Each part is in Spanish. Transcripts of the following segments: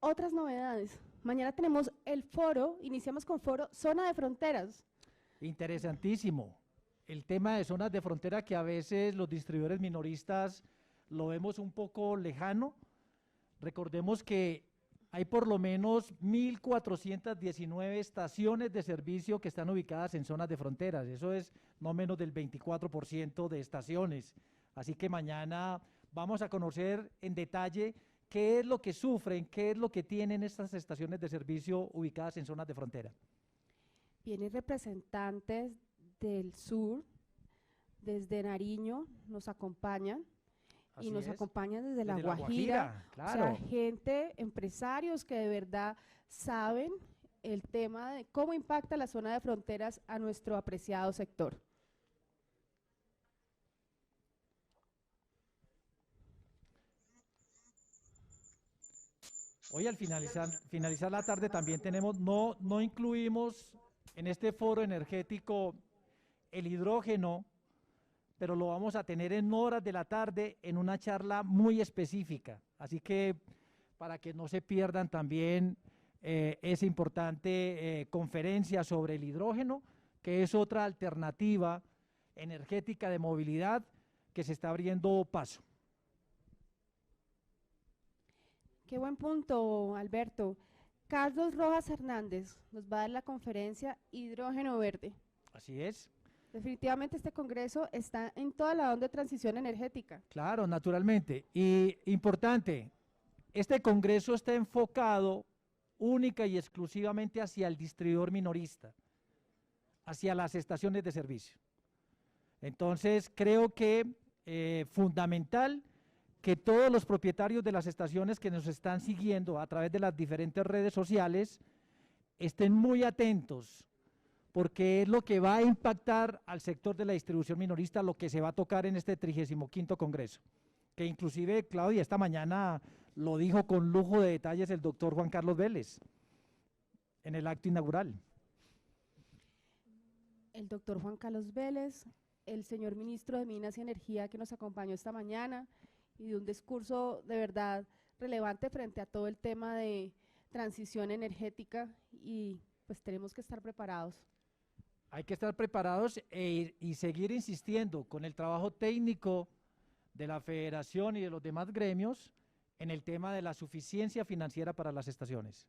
otras novedades. Mañana tenemos el foro, iniciamos con foro Zona de Fronteras. Interesantísimo. El tema de zonas de frontera que a veces los distribuidores minoristas lo vemos un poco lejano. Recordemos que hay por lo menos 1.419 estaciones de servicio que están ubicadas en zonas de fronteras. Eso es no menos del 24% de estaciones. Así que mañana vamos a conocer en detalle qué es lo que sufren, qué es lo que tienen estas estaciones de servicio ubicadas en zonas de frontera. Vienen representantes del sur, desde Nariño nos acompañan. Así y nos es. acompañan desde La Desde La Guajira, Guajira, claro. O sea, gente, empresarios que de verdad saben el tema de cómo impacta la zona de fronteras a nuestro apreciado sector. Hoy al finalizar la tarde también tenemos, no incluimos en este foro energético el hidrógeno, pero lo vamos a tener en horas de la tarde en una charla muy específica. Así que para que no se pierdan también esa importante conferencia sobre el hidrógeno, que es otra alternativa energética de movilidad que se está abriendo paso. Qué buen punto, Alberto. Carlos Rojas Hernández nos va a dar la conferencia Hidrógeno Verde. Así es. Definitivamente este congreso está en toda la onda de transición energética. Claro, naturalmente. Y importante, este congreso está enfocado única y exclusivamente hacia el distribuidor minorista, hacia las estaciones de servicio. Entonces, creo que fundamental que todos los propietarios de las estaciones que nos están siguiendo a través de las diferentes redes sociales estén muy atentos, porque es lo que va a impactar al sector de la distribución minorista, lo que se va a tocar en este 35º Congreso, que inclusive, Claudia, esta mañana lo dijo con lujo de detalles el doctor Juan Carlos Vélez en el acto inaugural. El doctor Juan Carlos Vélez, el señor ministro de Minas y Energía que nos acompañó esta mañana y de un discurso de verdad relevante frente a todo el tema de transición energética y pues tenemos que estar preparados. Hay que estar preparados y seguir insistiendo con el trabajo técnico de la federación y de los demás gremios en el tema de la suficiencia financiera para las estaciones.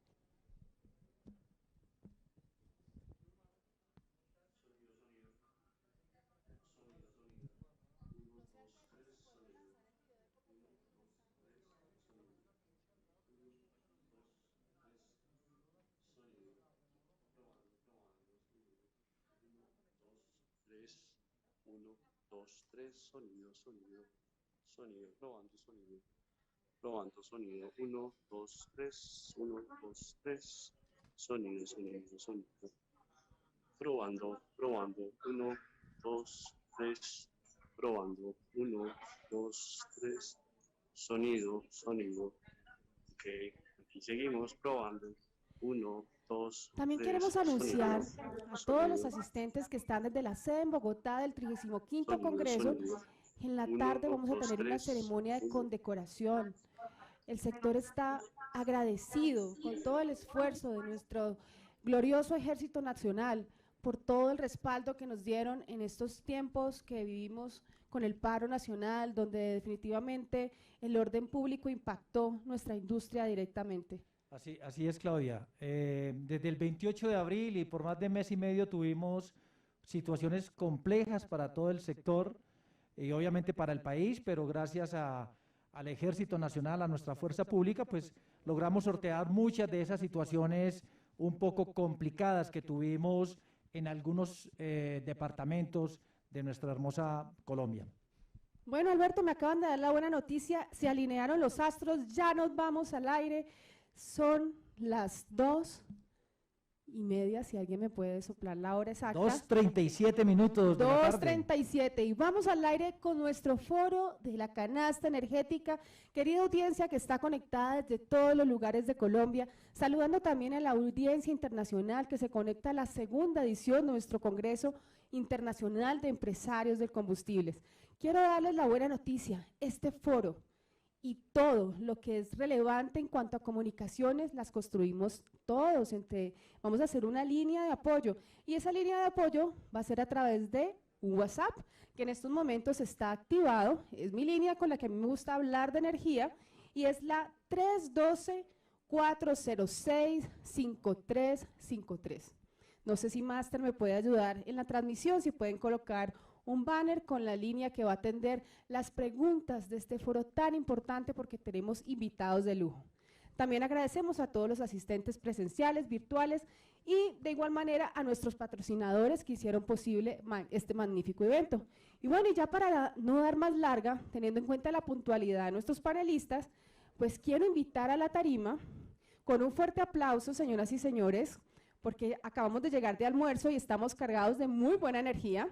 Uno, dos, tres, sonido, sonido, sonido, probando sonido, probando sonido, 1, 2, 3, 1, 2, 3, sonido, sonido, sonido, probando, probando, 1, 2, 3, probando, 1, 2, 3, sonido, sonido, ok, aquí seguimos probando, 1, 2, También 3, queremos anunciar sonido, a todos los sonido, asistentes que están desde la sede en Bogotá del 35º Congreso. sonido. En la 1, tarde vamos a 2, tener una 3, ceremonia de 1. condecoración. El sector está agradecido con todo el esfuerzo de nuestro glorioso Ejército Nacional por todo el respaldo que nos dieron en estos tiempos que vivimos con el paro nacional, donde definitivamente el orden público impactó nuestra industria directamente. Así es, Claudia. Desde el 28 de abril y por más de mes y medio tuvimos situaciones complejas para todo el sector y obviamente para el país, pero gracias al Ejército Nacional, a nuestra fuerza pública, pues logramos sortear muchas de esas situaciones un poco complicadas que tuvimos en algunos departamentos de nuestra hermosa Colombia. Bueno, Alberto, me acaban de dar la buena noticia, se alinearon los astros, ya nos vamos al aire. Son las 2:30, si alguien me puede soplar la hora exacta. 2:37 minutos de la tarde. 2:37 y vamos al aire con nuestro foro de la canasta energética. Querida audiencia que está conectada desde todos los lugares de Colombia, saludando también a la audiencia internacional que se conecta a la segunda edición de nuestro Congreso Internacional de Empresarios del Combustibles. Quiero darles la buena noticia, este foro y todo lo que es relevante en cuanto a comunicaciones las construimos todos. Vamos a hacer una línea de apoyo y esa línea de apoyo va a ser a través de un WhatsApp que en estos momentos está activado. Es mi línea con la que a mí me gusta hablar de energía y es la 312-406-5353. No sé si Master me puede ayudar en la transmisión, si pueden colocar un banner con la línea que va a atender las preguntas de este foro tan importante porque tenemos invitados de lujo. También agradecemos a todos los asistentes presenciales, virtuales y de igual manera a nuestros patrocinadores que hicieron posible este magnífico evento. Y bueno, y ya para no dar más larga, teniendo en cuenta la puntualidad de nuestros panelistas, pues quiero invitar a la tarima con un fuerte aplauso, señoras y señores, porque acabamos de llegar de almuerzo y estamos cargados de muy buena energía,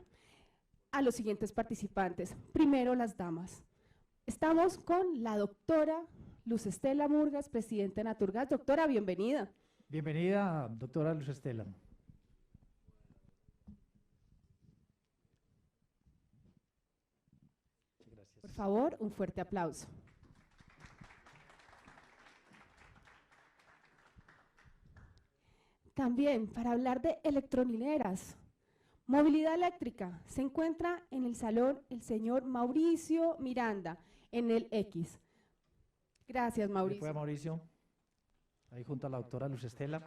a los siguientes participantes. Primero, las damas. Estamos con la doctora Luz Estela Murgas, presidenta de Naturgas. Doctora, bienvenida. Bienvenida, doctora Luz Estela. Gracias. Por favor, un fuerte aplauso. También, para hablar de electrolineras, movilidad eléctrica, se encuentra en el salón el señor Mauricio Miranda, en el X. Gracias, Mauricio. Fue Mauricio, ahí junto a la doctora Luz Estela.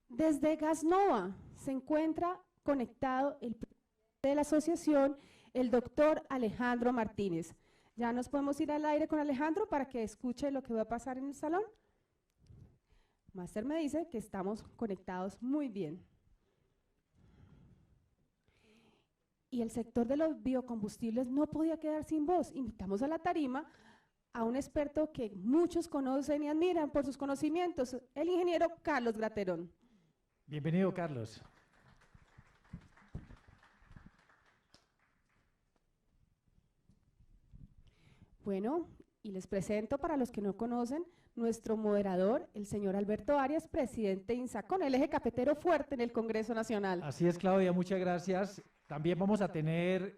Desde Gasnova se encuentra conectado el presidente de la asociación, el doctor Alejandro Martínez. ¿Ya nos podemos ir al aire con Alejandro para que escuche lo que va a pasar en el salón? Máster me dice que estamos conectados muy bien. Y el sector de los biocombustibles no podía quedar sin voz. Invitamos a la tarima a un experto que muchos conocen y admiran por sus conocimientos, el ingeniero Carlos Graterón. Bienvenido, Carlos. Bueno, y les presento para los que no conocen, nuestro moderador, el señor Alberto Arias, presidente de INSA, con el eje cafetero fuerte en el Congreso Nacional. Así es, Claudia, muchas gracias. También vamos a tener,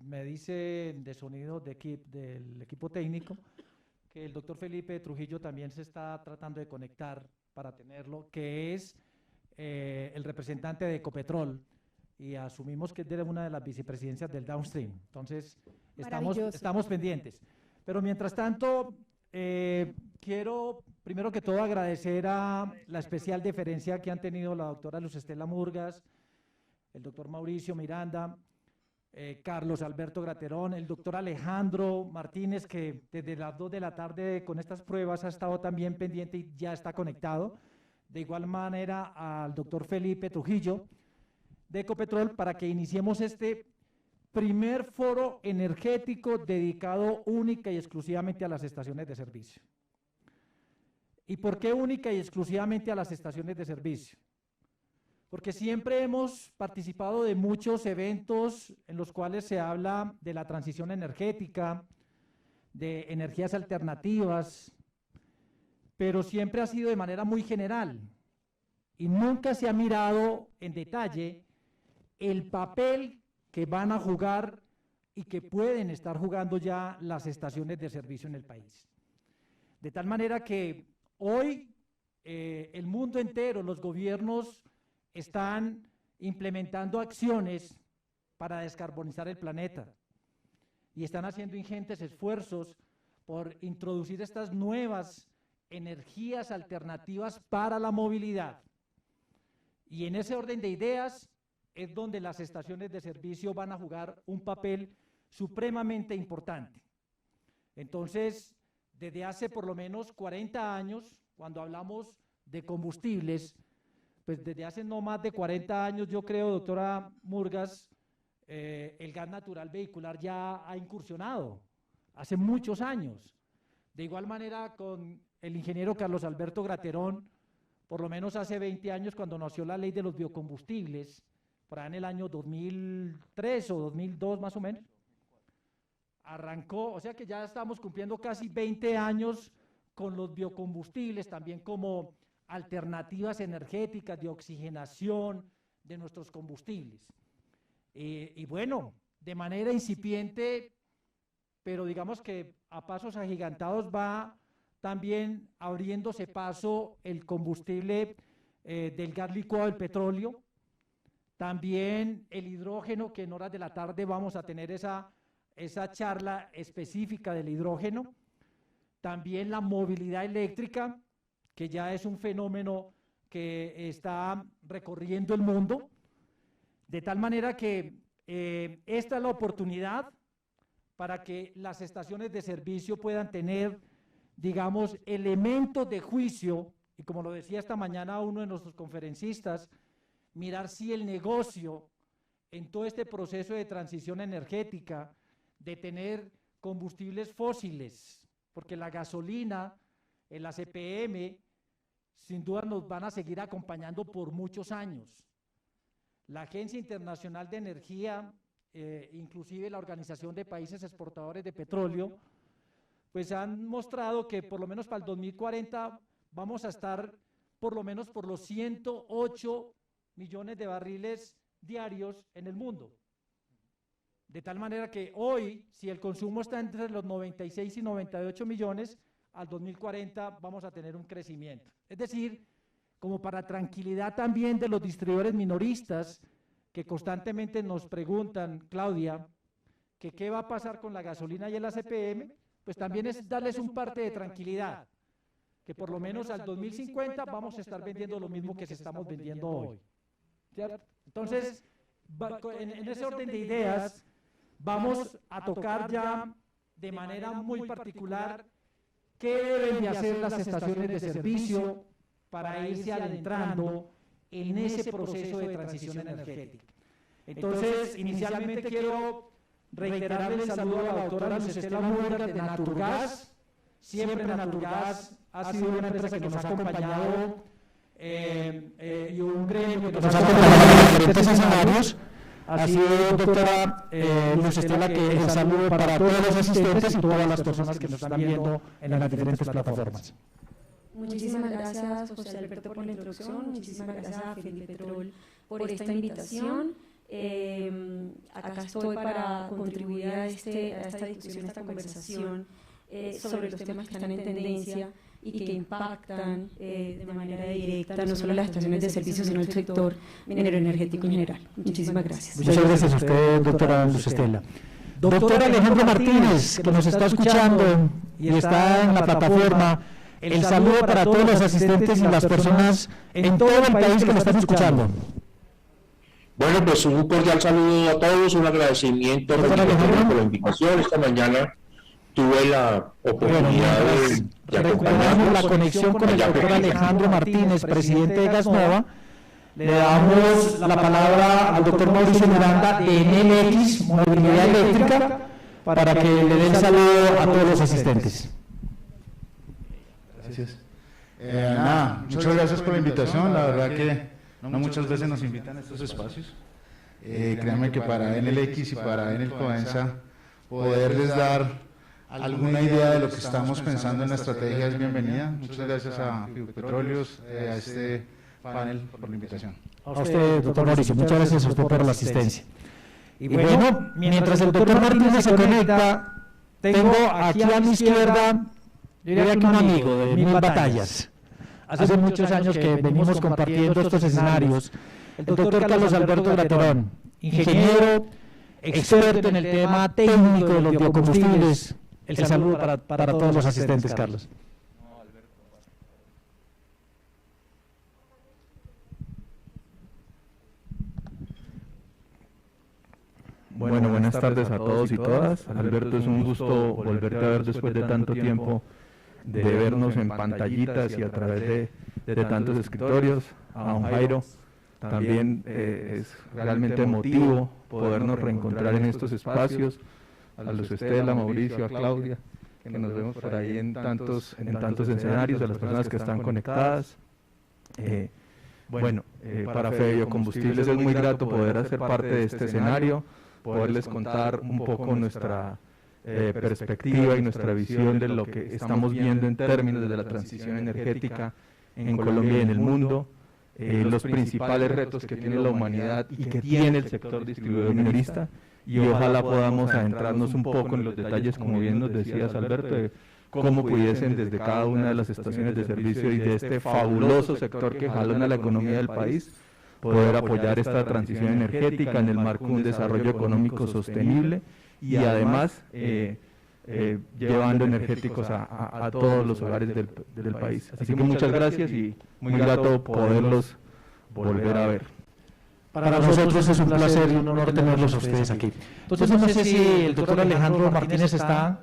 me dice de sonido del equipo técnico, que el doctor Felipe Trujillo también se está tratando de conectar para tenerlo, que es el representante de Ecopetrol, y asumimos que es de una de las vicepresidencias del Downstream. Entonces, estamos pendientes. Pero mientras tanto, quiero primero que todo agradecer a la especial deferencia que han tenido la doctora Luz Estela Murgas, el doctor Mauricio Miranda, Carlos Alberto Graterón, el doctor Alejandro Martínez, que desde las 2 de la tarde con estas pruebas ha estado también pendiente y ya está conectado. De igual manera al doctor Felipe Trujillo de Ecopetrol, para que iniciemos este primer foro energético dedicado única y exclusivamente a las estaciones de servicio. ¿Y por qué única y exclusivamente a las estaciones de servicio? Porque siempre hemos participado de muchos eventos en los cuales se habla de la transición energética, de energías alternativas, pero siempre ha sido de manera muy general y nunca se ha mirado en detalle el papel que van a jugar y que pueden estar jugando ya las estaciones de servicio en el país. De tal manera que hoy el mundo entero, los gobiernos están implementando acciones para descarbonizar el planeta y están haciendo ingentes esfuerzos por introducir estas nuevas energías alternativas para la movilidad. Y en ese orden de ideas es donde las estaciones de servicio van a jugar un papel supremamente importante. Entonces, desde hace por lo menos 40 años, cuando hablamos de combustibles, pues desde hace no más de 40 años, yo creo, doctora Murgas, el gas natural vehicular ya ha incursionado, hace muchos años. De igual manera, con el ingeniero Carlos Alberto Graterón, por lo menos hace 20 años, cuando nació la ley de los biocombustibles, por ahí en el año 2003 o 2002 más o menos, arrancó, o sea que ya estamos cumpliendo casi 20 años con los biocombustibles, también como alternativas energéticas de oxigenación de nuestros combustibles. Y bueno, de manera incipiente, pero digamos que a pasos agigantados va también abriéndose paso el combustible del gas licuado del petróleo, también el hidrógeno, que en horas de la tarde vamos a tener esa charla específica del hidrógeno, también la movilidad eléctrica, que ya es un fenómeno que está recorriendo el mundo, de tal manera que esta es la oportunidad para que las estaciones de servicio puedan tener, digamos, elementos de juicio, y como lo decía esta mañana uno de nuestros conferencistas, mirar si el negocio en todo este proceso de transición energética, de tener combustibles fósiles, porque la gasolina, la CPM, sin duda nos van a seguir acompañando por muchos años. La Agencia Internacional de Energía, inclusive la Organización de Países Exportadores de Petróleo, pues han mostrado que por lo menos para el 2040 vamos a estar por lo menos por los 108 millones de barriles diarios en el mundo. De tal manera que hoy, si el consumo está entre los 96 y 98 millones, al 2040 vamos a tener un crecimiento. Es decir, como para tranquilidad también de los distribuidores minoristas que constantemente nos preguntan, Claudia, que qué va a pasar con la gasolina y el ACPM, pues también es darles un parte de tranquilidad, que por lo menos al 2050 vamos a estar vendiendo lo mismo que se estamos vendiendo hoy. ¿Cierto? Entonces, en ese orden de ideas, vamos a tocar ya de manera muy particular qué deben de hacer las estaciones de servicio para irse adentrando en ese proceso de transición energética. Entonces, inicialmente quiero reiterarle el saludo a la doctora Luz Estela Mújica de Naturgas. Siempre Naturgas ha sido una empresa que nos ha acompañado y un gremio que nos ha acompañado en diferentes escenarios. Así es, doctora Luz Estela, que el saludo para todos los asistentes y todas las personas que nos están viendo en las diferentes plataformas. Muchísimas gracias, José Alberto, por la introducción. Muchísimas gracias a Felipetrol por esta invitación. Acá estoy para contribuir a esta discusión, a esta conversación sobre los temas que están en tendencia y que impactan de manera directa no solo las estaciones de servicio, sino el sector minero energético en general. Muchísimas gracias. Muchas gracias a usted, doctora Luz Estela. Doctor Alejandro Martínez, que nos está escuchando y está en la plataforma, el saludo para todos los asistentes y las personas en todo el país que nos están escuchando. Bueno, pues un cordial saludo a todos, un agradecimiento por la invitación. Esta mañana tuve la oportunidad de recuperamos la conexión con el doctor Alejandro Martínez, presidente de Gasnova. Le damos la palabra al doctor Mauricio Miranda de NLX, Movilidad Eléctrica, para que le dé el saludo a todos los asistentes. Gracias. Muchas gracias por la invitación. La verdad que no muchas veces nos invitan a estos espacios. Créanme que para NLX y para Enel Codensa poderles dar alguna idea de lo que estamos pensando en la estrategia es bienvenida. Muchas gracias a Petróleos, a este panel por la invitación. A usted, doctor Mauricio, muchas gracias a usted por la asistencia. Y bueno, mientras el doctor Martínez se conecta, tengo aquí a mi izquierda, yo diría que un amigo de Mil Batallas. Hace muchos años que venimos compartiendo estos escenarios. El doctor Carlos Alberto Graterón, ingeniero, experto en el tema técnico de los biocombustibles. El saludo para todos los asistentes, Carlos. Bueno, buenas tardes a todos y todas. Alberto, es un gusto volverte a ver después de tanto tiempo de vernos en pantallitas y a través de tantos escritorios. A don Jairo, también es realmente emotivo podernos reencontrar en estos espacios. A Luz Estela, a Mauricio, a Claudia, que nos vemos por ahí en tantos escenarios, a las personas que están conectadas. Para Fede Biocombustibles es muy grato poder hacer parte de este escenario, poderles contar un poco nuestra perspectiva y nuestra visión de lo que estamos viendo en términos de la transición energética en Colombia y en el mundo. los principales retos que tiene la humanidad y que tiene el sector distribuidor minorista, y ojalá podamos adentrarnos un poco en los detalles, como bien nos decías, Alberto, de cómo pudiesen desde cada una de las estaciones de servicio y de este fabuloso sector que jalona la economía del país, poder apoyar esta transición energética en el marco de un desarrollo económico sostenible y además llevando energéticos a todos los hogares del país. Así que muchas gracias y muy grato poderlos volver a ver. Para nosotros es un placer y un honor tenerlos a ustedes aquí. Entonces no sé si el doctor Alejandro Martínez está.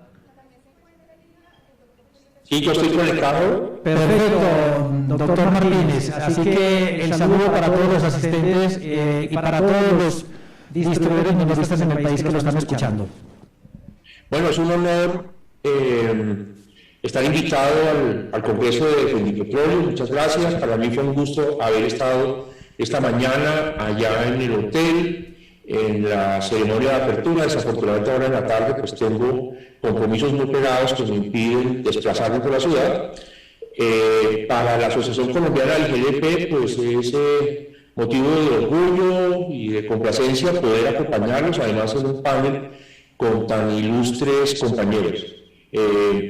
Sí, yo estoy conectado. Perfecto, doctor Martínez. Así que el saludo para todos los asistentes y para todos los distribuidores minoristas en el país que lo están escuchando. Bueno, es un honor estar invitado al Congreso de Fendipetróleo. Muchas gracias. Para mí fue un gusto haber estado esta mañana allá en el hotel, en la ceremonia de apertura. Desafortunadamente ahora en la tarde pues tengo compromisos muy pegados que me impiden desplazarme por la ciudad. Para la Asociación Colombiana del GLP pues es motivo de orgullo y de complacencia poder acompañarlos, además en un panel con tan ilustres compañeros.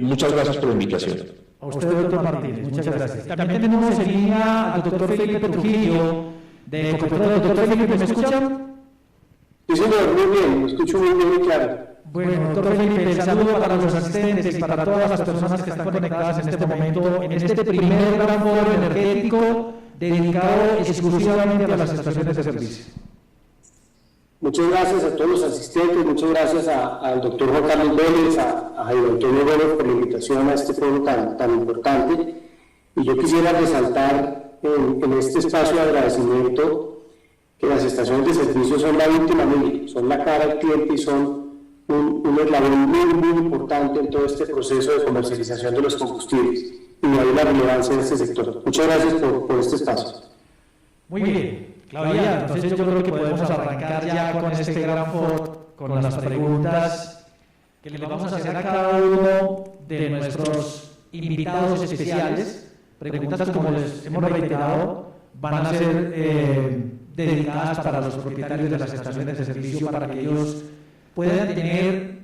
Muchas gracias por la invitación. A usted, doctor Martínez, muchas gracias. También tenemos en línea al doctor Felipe Trujillo de Ecopetrol. Doctor Felipe, ¿me escuchan? Sí, señor, muy bien, me escucho muy bien y claro. Bueno, doctor Felipe, el saludo para los asistentes y para todas las personas que están conectadas en este momento, en este primer gran foro energético dedicado exclusivamente a las estaciones de servicio. Muchas gracias a todos los asistentes, muchas gracias al doctor Juan Carlos Vélez, a Jairo Antonio Gómez por la invitación a este foro tan importante. Y yo quisiera resaltar en este espacio de agradecimiento que las estaciones de servicio son la última milla, son la cara al cliente y son un eslabón muy importante en todo este proceso de comercialización de los combustibles y de ahí la relevancia de este sector. Muchas gracias por este espacio. Muy bien, Claudia, entonces yo creo que podemos arrancar ya con este gran foro, con las preguntas que le vamos a hacer a cada uno de nuestros invitados especiales. Preguntas, como les hemos reiterado, van a ser dedicadas para los propietarios de las estaciones de servicio para que ellos puedan tener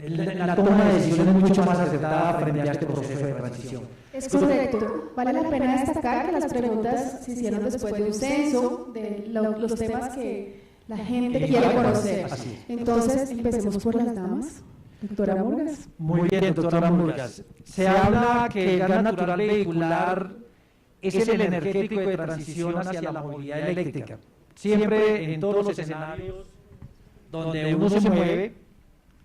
la toma de decisiones mucho más acertada frente a este proceso de transición. Es correcto. Vale la pena destacar que las preguntas se hicieron después de un censo de los temas que la gente quiere conocer. Entonces, empecemos por las damas. Doctora Murgas. Muy bien, doctora Murgas. Se habla que el gas natural vehicular es el energético de transición hacia la movilidad eléctrica. Siempre en todos los escenarios donde uno se mueve,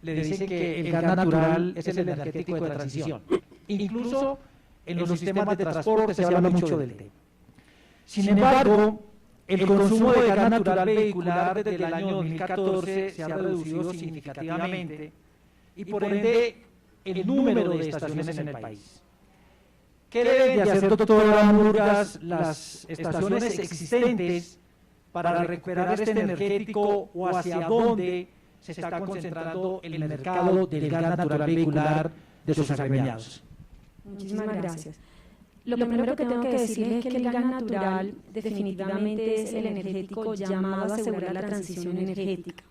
le dicen que el gas natural es el energético de transición. Incluso en los sistemas de transporte se habla mucho del tema. Sin embargo, el consumo de gas natural vehicular desde el año 2014 se ha reducido significativamente y por ende el número de estaciones en el país. ¿Qué deben de hacer, doctora Murgas, las estaciones existentes para recuperar este energético o hacia dónde se está concentrando el mercado del gas natural vehicular de sus agremiados? Muchísimas gracias. Lo primero que tengo que decirles es que el gas natural definitivamente es el energético llamado a asegurar la transición energética.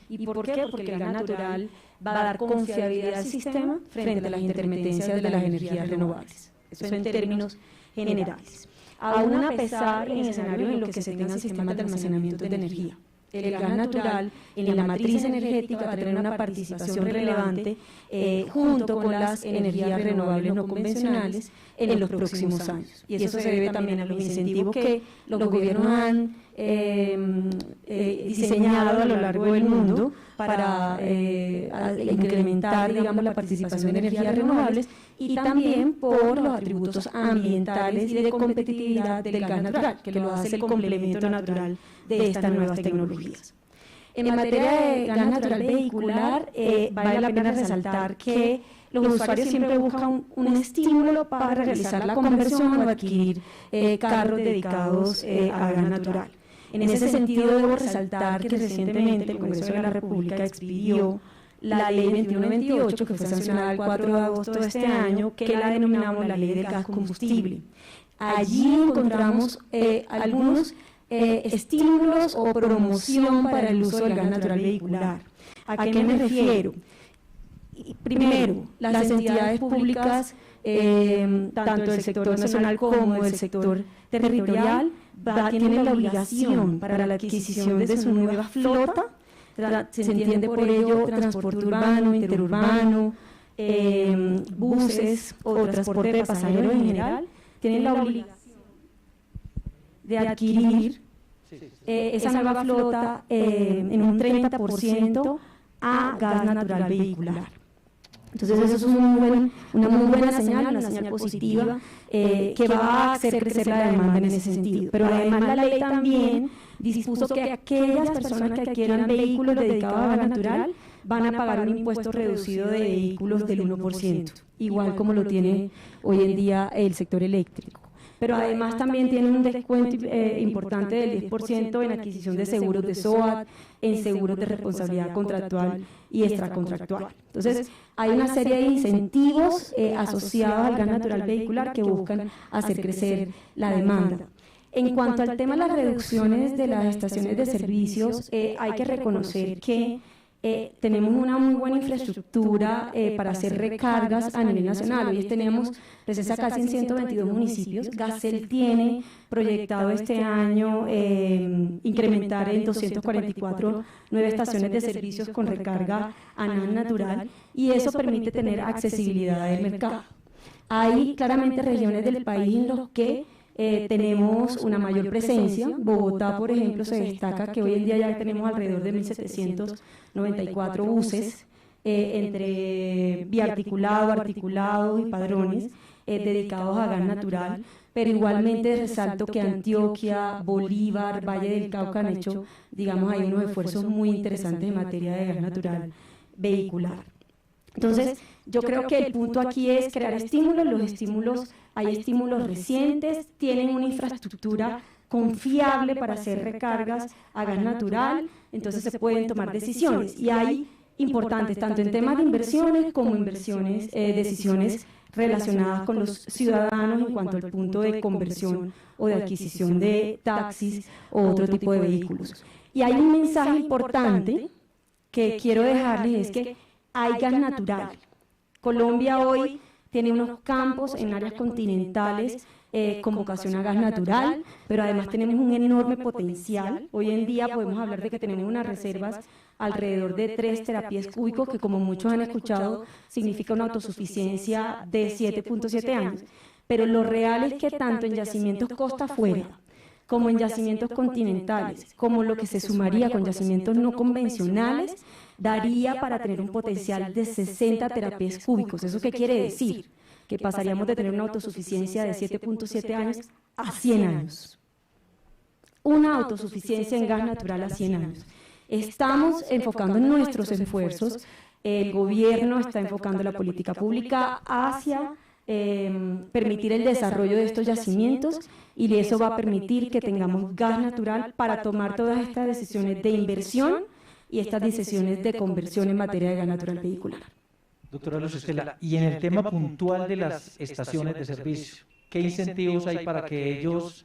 ¿Y por qué? Porque el gas natural va a dar confiabilidad al sistema frente a las intermitencias de las energías renovables. Eso en términos generales. Aún a pesar en escenarios en los que se tengan sistemas de almacenamiento de energía. El gas natural en la matriz energética va a tener una participación relevante junto con las energías renovables no convencionales en los próximos años. Y eso se debe también a los incentivos que los gobiernos han diseñado a lo largo del mundo para incrementar, digamos, la participación de energías renovables y también por los atributos ambientales y de competitividad del gas natural, que lo hace el complemento natural de estas nuevas tecnologías. En materia de gas natural vehicular, vale la pena resaltar que los usuarios siempre buscan un estímulo para realizar la conversión o adquirir carros dedicados a gas natural. En ese sentido, debo resaltar que recientemente el Congreso de la República expidió la Ley 2128, que fue sancionada el 4 de agosto de este año, que la denominamos la Ley del Gas Combustible. Allí encontramos algunos estímulos o promoción para el uso del gas natural vehicular. ¿A qué me refiero? Primero, las entidades públicas, tanto del sector nacional como del sector territorial, tienen la obligación para la adquisición de su nueva flota, se entiende por ello transporte urbano, interurbano, buses o transporte de pasajeros en general, tienen la obligación de adquirir esa nueva flota en un 30% a gas natural vehicular. Entonces eso es una muy buena señal, una señal positiva que va a hacer crecer la demanda en ese sentido. Pero además la ley también dispuso que aquellas personas que adquieran vehículos dedicados a gas natural van a pagar un impuesto reducido de vehículos del 1%, igual como lo tiene hoy en día el sector eléctrico. Pero además también tiene un descuento importante del 10% en adquisición de seguros de SOAT, en seguros de responsabilidad contractual y extracontractual. Entonces, hay una serie de incentivos asociados al gas natural vehicular que buscan hacer crecer la demanda. En cuanto al tema de las reducciones de las estaciones de servicios, hay que reconocer que tenemos una muy buena infraestructura para hacer recargas a nivel nacional. Hoy tenemos presencia casi en 122 municipios. Gasel tiene proyectado este año incrementar en 244 nuevas estaciones de servicios con recarga a gas natural, y eso permite tener accesibilidad del mercado. Hay claramente regiones del país en los que tenemos una mayor presencia. Bogotá, por ejemplo, se destaca que hoy en día ya tenemos alrededor de 1.794 buses entre biarticulado, articulado y padrones dedicados a gas natural, pero igualmente resalto que Antioquia, Bolívar, Valle del Cauca han hecho, digamos, hay unos esfuerzos muy interesantes en materia de gas natural vehicular. Entonces, yo creo que el punto aquí es crear estímulos. Los estímulos, hay estímulos recientes, tienen una infraestructura confiable para hacer recargas a gas natural, entonces se pueden tomar decisiones. Y hay importantes, tanto en temas de inversiones como inversiones, decisiones relacionadas con los ciudadanos en cuanto al punto de conversión o de adquisición de taxis o otro tipo de vehículos. Y hay un mensaje importante que quiero dejarles, es que hay gas natural. Colombia hoy tiene unos campos en áreas continentales con vocación a gas natural, pero además tenemos un enorme potencial. Hoy en día podemos hablar de que tenemos unas reservas alrededor de 3 terapias cúbicos, que como muchos han escuchado significa una autosuficiencia de 7.7 años. Pero lo real es que tanto en yacimientos costa afuera, como en yacimientos continentales, como lo que se sumaría con yacimientos no convencionales, daría para tener un potencial de 60 terapias cúbicos. ¿Eso qué quiere decir? Que pasaríamos de tener una autosuficiencia de 7.7 años a 100 años. Una autosuficiencia en gas natural a 100 años. Estamos enfocando nuestros esfuerzos, el gobierno está enfocando la política pública hacia permitir el desarrollo de estos yacimientos, y eso va a permitir que tengamos gas natural para tomar todas estas decisiones de inversión y estas decisiones de conversión en materia de gas natural vehicular. Doctora Luz Estela, y en el tema puntual de las estaciones de servicio, ¿qué incentivos hay para que ellos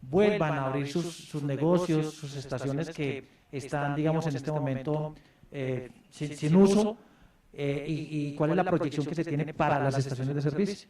vuelvan a abrir sus negocios, sus estaciones que están, digamos, en este momento sin uso? ¿Y cuál es la proyección que se tiene para las estaciones de servicio?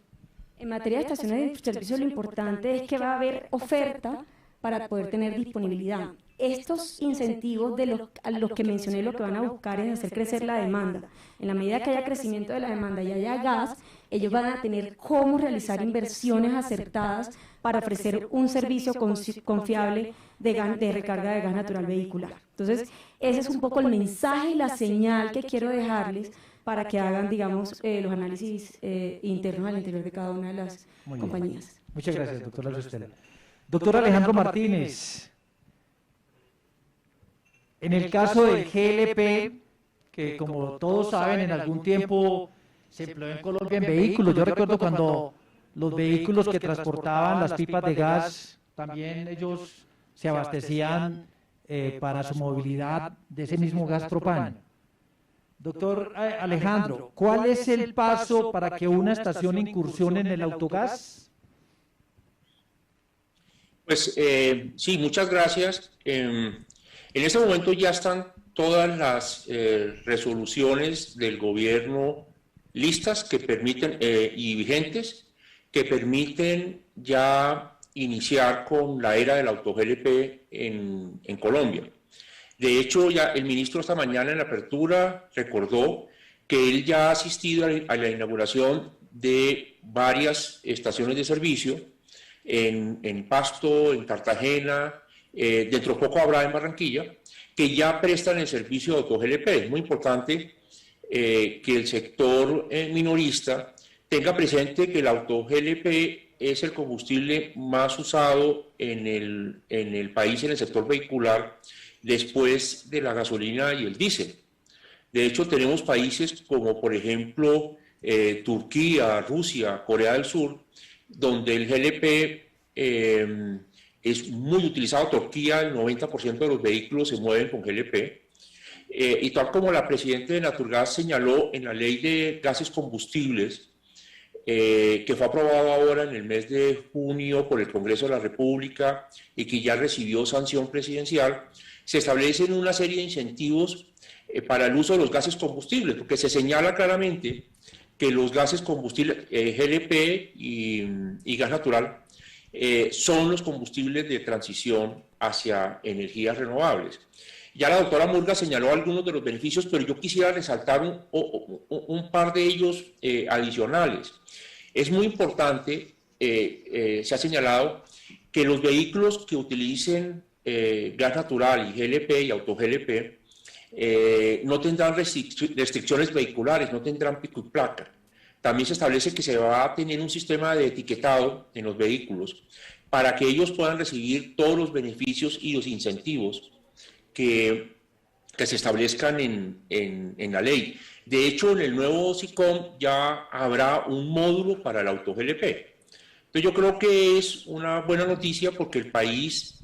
En materia de estaciones de servicio, lo importante es que va a haber oferta para poder tener disponibilidad. Estos incentivos a los que mencioné, lo que van a buscar es hacer crecer la demanda. En la medida que haya crecimiento de la demanda y haya gas, ellos van a tener cómo realizar inversiones acertadas para ofrecer un servicio confiable de recarga de gas natural vehicular. Entonces, ese es un poco el mensaje y la señal que quiero dejarles para que hagan, digamos, los análisis internos al interior de cada una de las compañías. Muchas gracias, doctora Luz Estela. Doctor Alejandro Martínez, en el caso del GLP, que como todos saben, en algún tiempo se empleó en Colombia en vehículos. Yo recuerdo cuando los vehículos que transportaban las pipas de gas, también ellos se abastecían para su movilidad de ese mismo gas propano. Doctor Alejandro, ¿cuál es el paso para que una estación incursione en el autogás? Pues sí, muchas gracias. En este momento ya están todas las resoluciones del gobierno listas que permiten y vigentes que permiten ya iniciar con la era del auto-GLP en Colombia. De hecho, ya el ministro esta mañana en la apertura recordó que él ya ha asistido a la inauguración de varias estaciones de servicio en Pasto, en Cartagena, dentro de poco habrá en Barranquilla, que ya prestan el servicio de auto-GLP. Es muy importante que el sector minorista tenga presente que el auto-GLP es el combustible más usado en el país, en el sector vehicular, después de la gasolina y el diésel. De hecho, tenemos países como, por ejemplo, Turquía, Rusia, Corea del Sur, donde el GLP es muy utilizado. Turquía, el 90% de los vehículos se mueven con GLP. Y tal como la presidenta de Naturgas señaló en la ley de gases combustibles, que fue aprobado ahora en el mes de junio por el Congreso de la República y que ya recibió sanción presidencial, se establecen una serie de incentivos para el uso de los gases combustibles, porque se señala claramente que los gases combustibles, GLP y gas natural, son los combustibles de transición hacia energías renovables. Ya la doctora Murga señaló algunos de los beneficios, pero yo quisiera resaltar un par de ellos adicionales. Es muy importante, se ha señalado, que los vehículos que utilicen gas natural y GLP y auto-GLP no tendrán restricciones vehiculares, no tendrán pico y placa. También se establece que se va a tener un sistema de etiquetado en los vehículos para que ellos puedan recibir todos los beneficios y los incentivos que se establezcan en la ley. De hecho, en el nuevo SICOM ya habrá un módulo para el auto-GLP. Entonces yo creo que es una buena noticia porque el país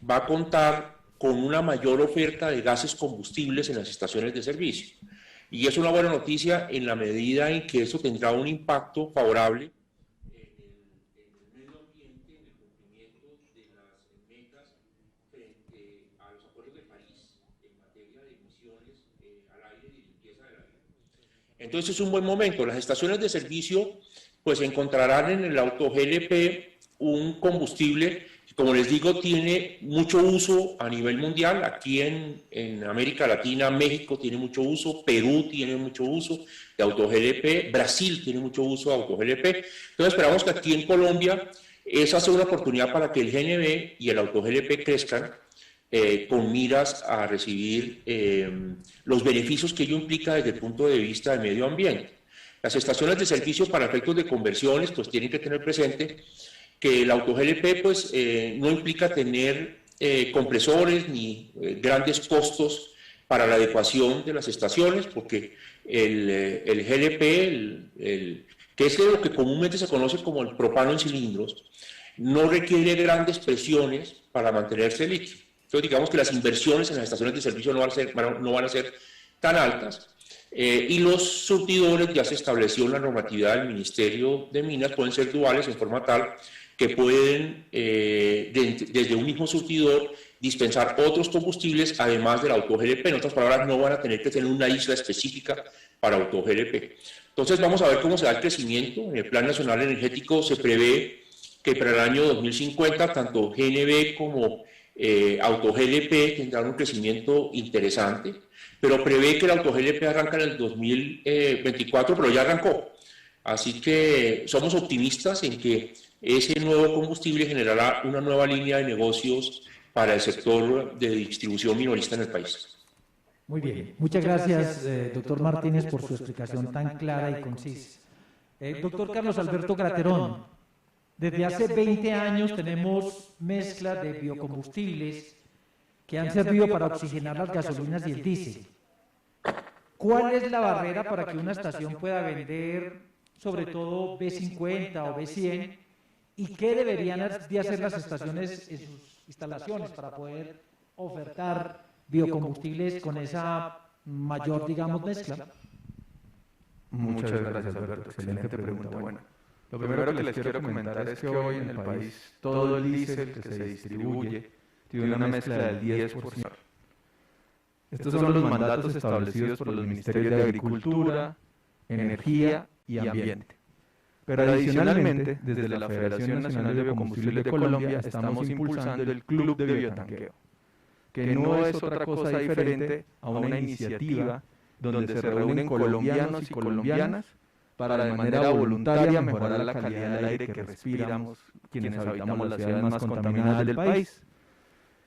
va a contar con una mayor oferta de gases combustibles en las estaciones de servicio. Y es una buena noticia en la medida en que eso tendrá un impacto favorable en el medio ambiente, en el cumplimiento de las metas frente a los acuerdos de París en materia de emisiones al aire y limpieza del aire. Entonces es un buen momento. Las estaciones de servicio pues encontrarán en el auto-GLP un combustible que, como les digo, tiene mucho uso a nivel mundial. Aquí en América Latina, México tiene mucho uso, Perú tiene mucho uso de auto-GLP, Brasil tiene mucho uso de auto-GLP. Entonces esperamos que aquí en Colombia esa sea una oportunidad para que el GNV y el auto-GLP crezcan con miras a recibir los beneficios que ello implica desde el punto de vista del medio ambiente. Las estaciones de servicio para efectos de conversiones pues tienen que tener presente que el auto-GLP pues, no implica tener compresores ni grandes costos para la adecuación de las estaciones, porque el GLP, que es lo que comúnmente se conoce como el propano en cilindros, no requiere grandes presiones para mantenerse líquido. Entonces digamos que las inversiones en las estaciones de servicio no van a ser tan altas. Y los surtidores, ya se estableció en la normatividad del Ministerio de Minas, pueden ser duales en forma tal que pueden, desde un mismo surtidor, dispensar otros combustibles, además del auto-GLP. En otras palabras, no van a tener que tener una isla específica para auto-GLP. Entonces, vamos a ver cómo se da el crecimiento. En el Plan Nacional Energético se prevé que para el año 2050, tanto GNV como auto-GLP tendrán un crecimiento interesante, pero prevé que el auto-GLP arranca en el 2024, pero ya arrancó. Así que somos optimistas en que ese nuevo combustible generará una nueva línea de negocios para el sector de distribución minorista en el país. Muy bien, muchas gracias, doctor Martínez, por su explicación tan clara y concisa. Doctor Carlos Alberto Graterón, desde hace 20 años tenemos mezcla de biocombustibles que han servido para oxigenar las gasolinas y el diésel. ¿Cuál es la barrera para que una estación pueda vender, sobre todo B50 o B100? ¿Y qué deberían de hacer las estaciones en sus instalaciones para poder ofertar biocombustibles con esa mayor, digamos, mezcla? Muchas gracias, Alberto. Excelente pregunta. Bueno, Lo primero que les quiero comentar es que hoy en el país todo el diésel que se distribuye tiene una mezcla del 10%. Estos son los mandatos establecidos por los Ministerios de Agricultura, Energía y Ambiente. Pero adicionalmente, desde la Federación Nacional de Biocombustibles de Colombia estamos impulsando el Club de Biotanqueo, que no es otra cosa diferente a una iniciativa donde se reúnen colombianos y colombianas para de manera voluntaria mejorar la calidad del aire que respiramos quienes habitamos las ciudades más contaminadas del país.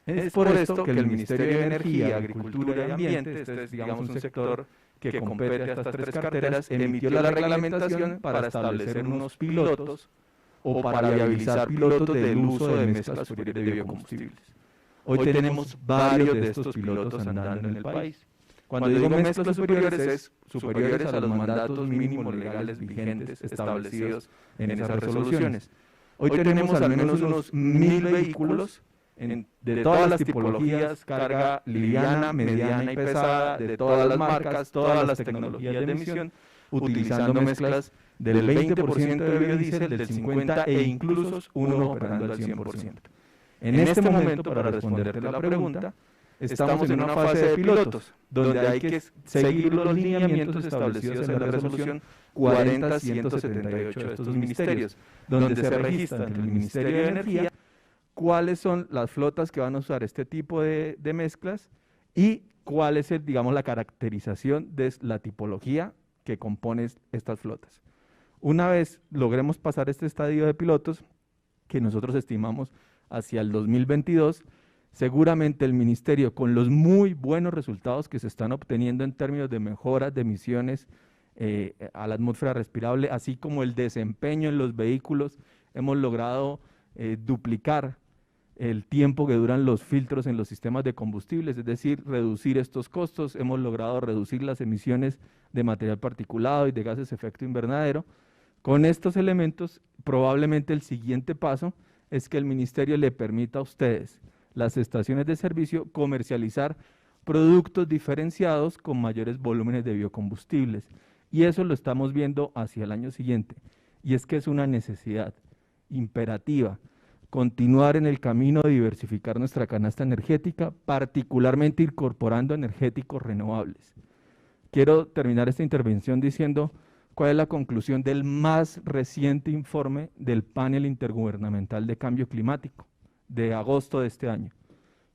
Es por esto que el Ministerio de Energía, Agricultura y Ambiente, este es digamos un sector que compete a estas tres carteras, emitió la reglamentación para establecer unos pilotos o para viabilizar pilotos del uso de mezclas superiores de biocombustibles. Hoy tenemos varios de estos pilotos andando en el país. Cuando digo mezclas superiores, es superiores a los mandatos mínimos legales vigentes establecidos en esas resoluciones. Hoy tenemos al menos unos 1000 vehículos de todas las tipologías, carga liviana, mediana y pesada, de todas las marcas, todas las tecnologías de emisión, utilizando mezclas del 20% de biodiesel, del 50% e incluso uno operando al 100%. En este momento, para responderte la pregunta, estamos en una fase de pilotos, donde hay que seguir los lineamientos establecidos en la resolución 40.178 de estos ministerios, donde se registra en el Ministerio de Energía cuáles son las flotas que van a usar este tipo de mezclas y cuál es, digamos, la caracterización de la tipología que compone estas flotas. Una vez logremos pasar este estadio de pilotos, que nosotros estimamos hacia el 2022, seguramente el Ministerio, con los muy buenos resultados que se están obteniendo en términos de mejoras de emisiones a la atmósfera respirable, así como el desempeño en los vehículos, hemos logrado duplicar el tiempo que duran los filtros en los sistemas de combustibles, es decir, reducir estos costos, hemos logrado reducir las emisiones de material particulado y de gases de efecto invernadero. Con estos elementos, probablemente el siguiente paso es que el Ministerio le permita a ustedes, las estaciones de servicio, comercializar productos diferenciados con mayores volúmenes de biocombustibles. Y eso lo estamos viendo hacia el año siguiente. Y es que es una necesidad imperativa continuar en el camino de diversificar nuestra canasta energética, particularmente incorporando energéticos renovables. Quiero terminar esta intervención diciendo cuál es la conclusión del más reciente informe del Panel Intergubernamental de Cambio Climático de agosto de este año.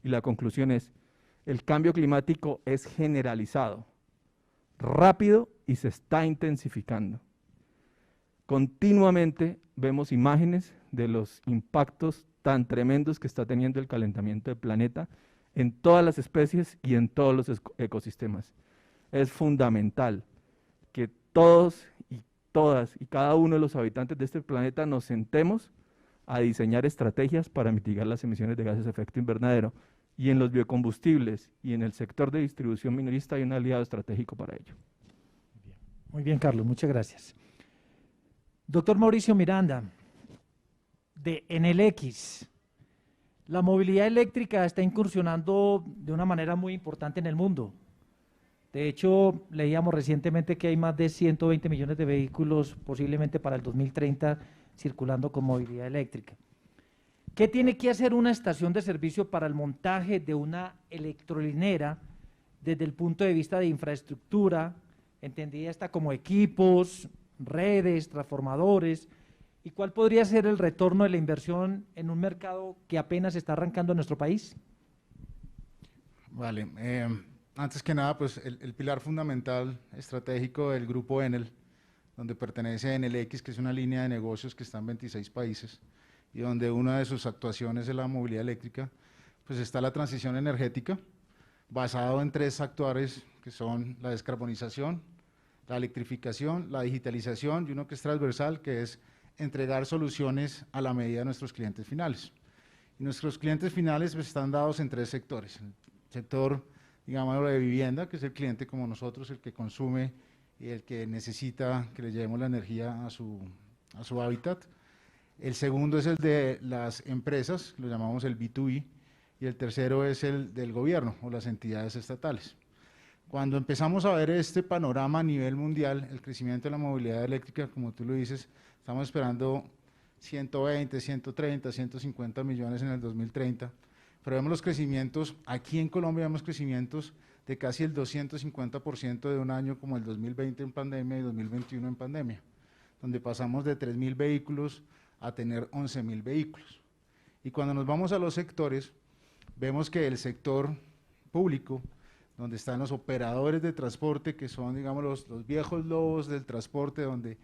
Y la conclusión es: el cambio climático es generalizado, rápido y se está intensificando. Continuamente vemos imágenes de los impactos tan tremendos que está teniendo el calentamiento del planeta en todas las especies y en todos los ecosistemas. Es fundamental que todos y todas y cada uno de los habitantes de este planeta nos sentemos a diseñar estrategias para mitigar las emisiones de gases de efecto invernadero. Y en los biocombustibles y en el sector de distribución minorista hay un aliado estratégico para ello. Muy bien, Carlos, muchas gracias. Doctor Mauricio Miranda, de Enel X, la movilidad eléctrica está incursionando de una manera muy importante en el mundo. De hecho, leíamos recientemente que hay más de 120 millones de vehículos posiblemente para el 2030 circulando con movilidad eléctrica. ¿Qué tiene que hacer una estación de servicio para el montaje de una electrolinera desde el punto de vista de infraestructura, entendida esta como equipos, redes, transformadores, y cuál podría ser el retorno de la inversión en un mercado que apenas está arrancando en nuestro país? Vale, antes que nada, pues el pilar fundamental estratégico del grupo Enel, donde pertenece Enel X, que es una línea de negocios que está en 26 países, y donde una de sus actuaciones es la movilidad eléctrica, pues está la transición energética, basado en 3 actores que son la descarbonización, la electrificación, la digitalización y uno que es transversal, que es entregar soluciones a la medida de nuestros clientes finales. Y nuestros clientes finales pues, están dados en 3 sectores. El sector, digamos, de vivienda, que es el cliente como nosotros, el que consume y el que necesita que le llevemos la energía a su hábitat. El segundo es el de las empresas, lo llamamos el B2B, y el tercero es el del gobierno o las entidades estatales. Cuando empezamos a ver este panorama a nivel mundial, el crecimiento de la movilidad eléctrica, como tú lo dices, estamos esperando 120, 130, 150 millones en el 2030, pero vemos los crecimientos, aquí en Colombia vemos crecimientos de casi el 250% de un año como el 2020 en pandemia y 2021 en pandemia, donde pasamos de 3.000 vehículos a tener 11.000 vehículos. Y cuando nos vamos a los sectores, vemos que el sector público, donde están los operadores de transporte, que son, digamos, los viejos lobos del transporte, donde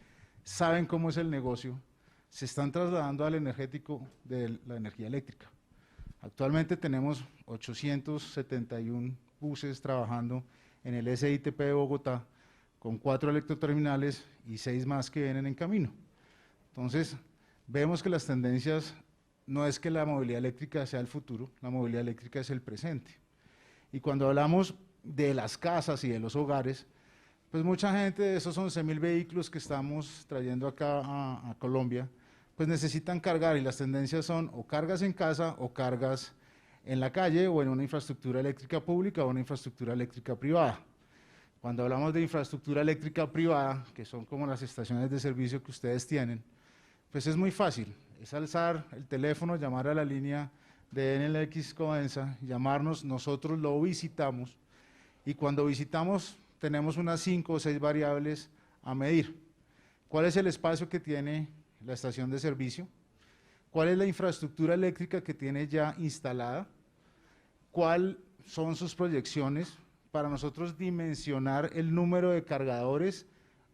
saben cómo es el negocio, se están trasladando al energético de la energía eléctrica. Actualmente tenemos 871 buses trabajando en el SITP de Bogotá, con 4 electroterminales y 6 más que vienen en camino. Entonces, vemos que las tendencias no es que la movilidad eléctrica sea el futuro, la movilidad eléctrica es el presente. Y cuando hablamos de las casas y de los hogares, pues mucha gente de esos 11.000 vehículos que estamos trayendo acá a Colombia, pues necesitan cargar y las tendencias son o cargas en casa o cargas en la calle o en una infraestructura eléctrica pública o una infraestructura eléctrica privada. Cuando hablamos de infraestructura eléctrica privada, que son como las estaciones de servicio que ustedes tienen, pues es muy fácil, es alzar el teléfono, llamar a la línea de NLX Codensa, llamarnos, nosotros lo visitamos y cuando visitamos tenemos unas 5 o 6 variables a medir. ¿Cuál es el espacio que tiene la estación de servicio? ¿Cuál es la infraestructura eléctrica que tiene ya instalada? ¿Cuáles son sus proyecciones para nosotros dimensionar el número de cargadores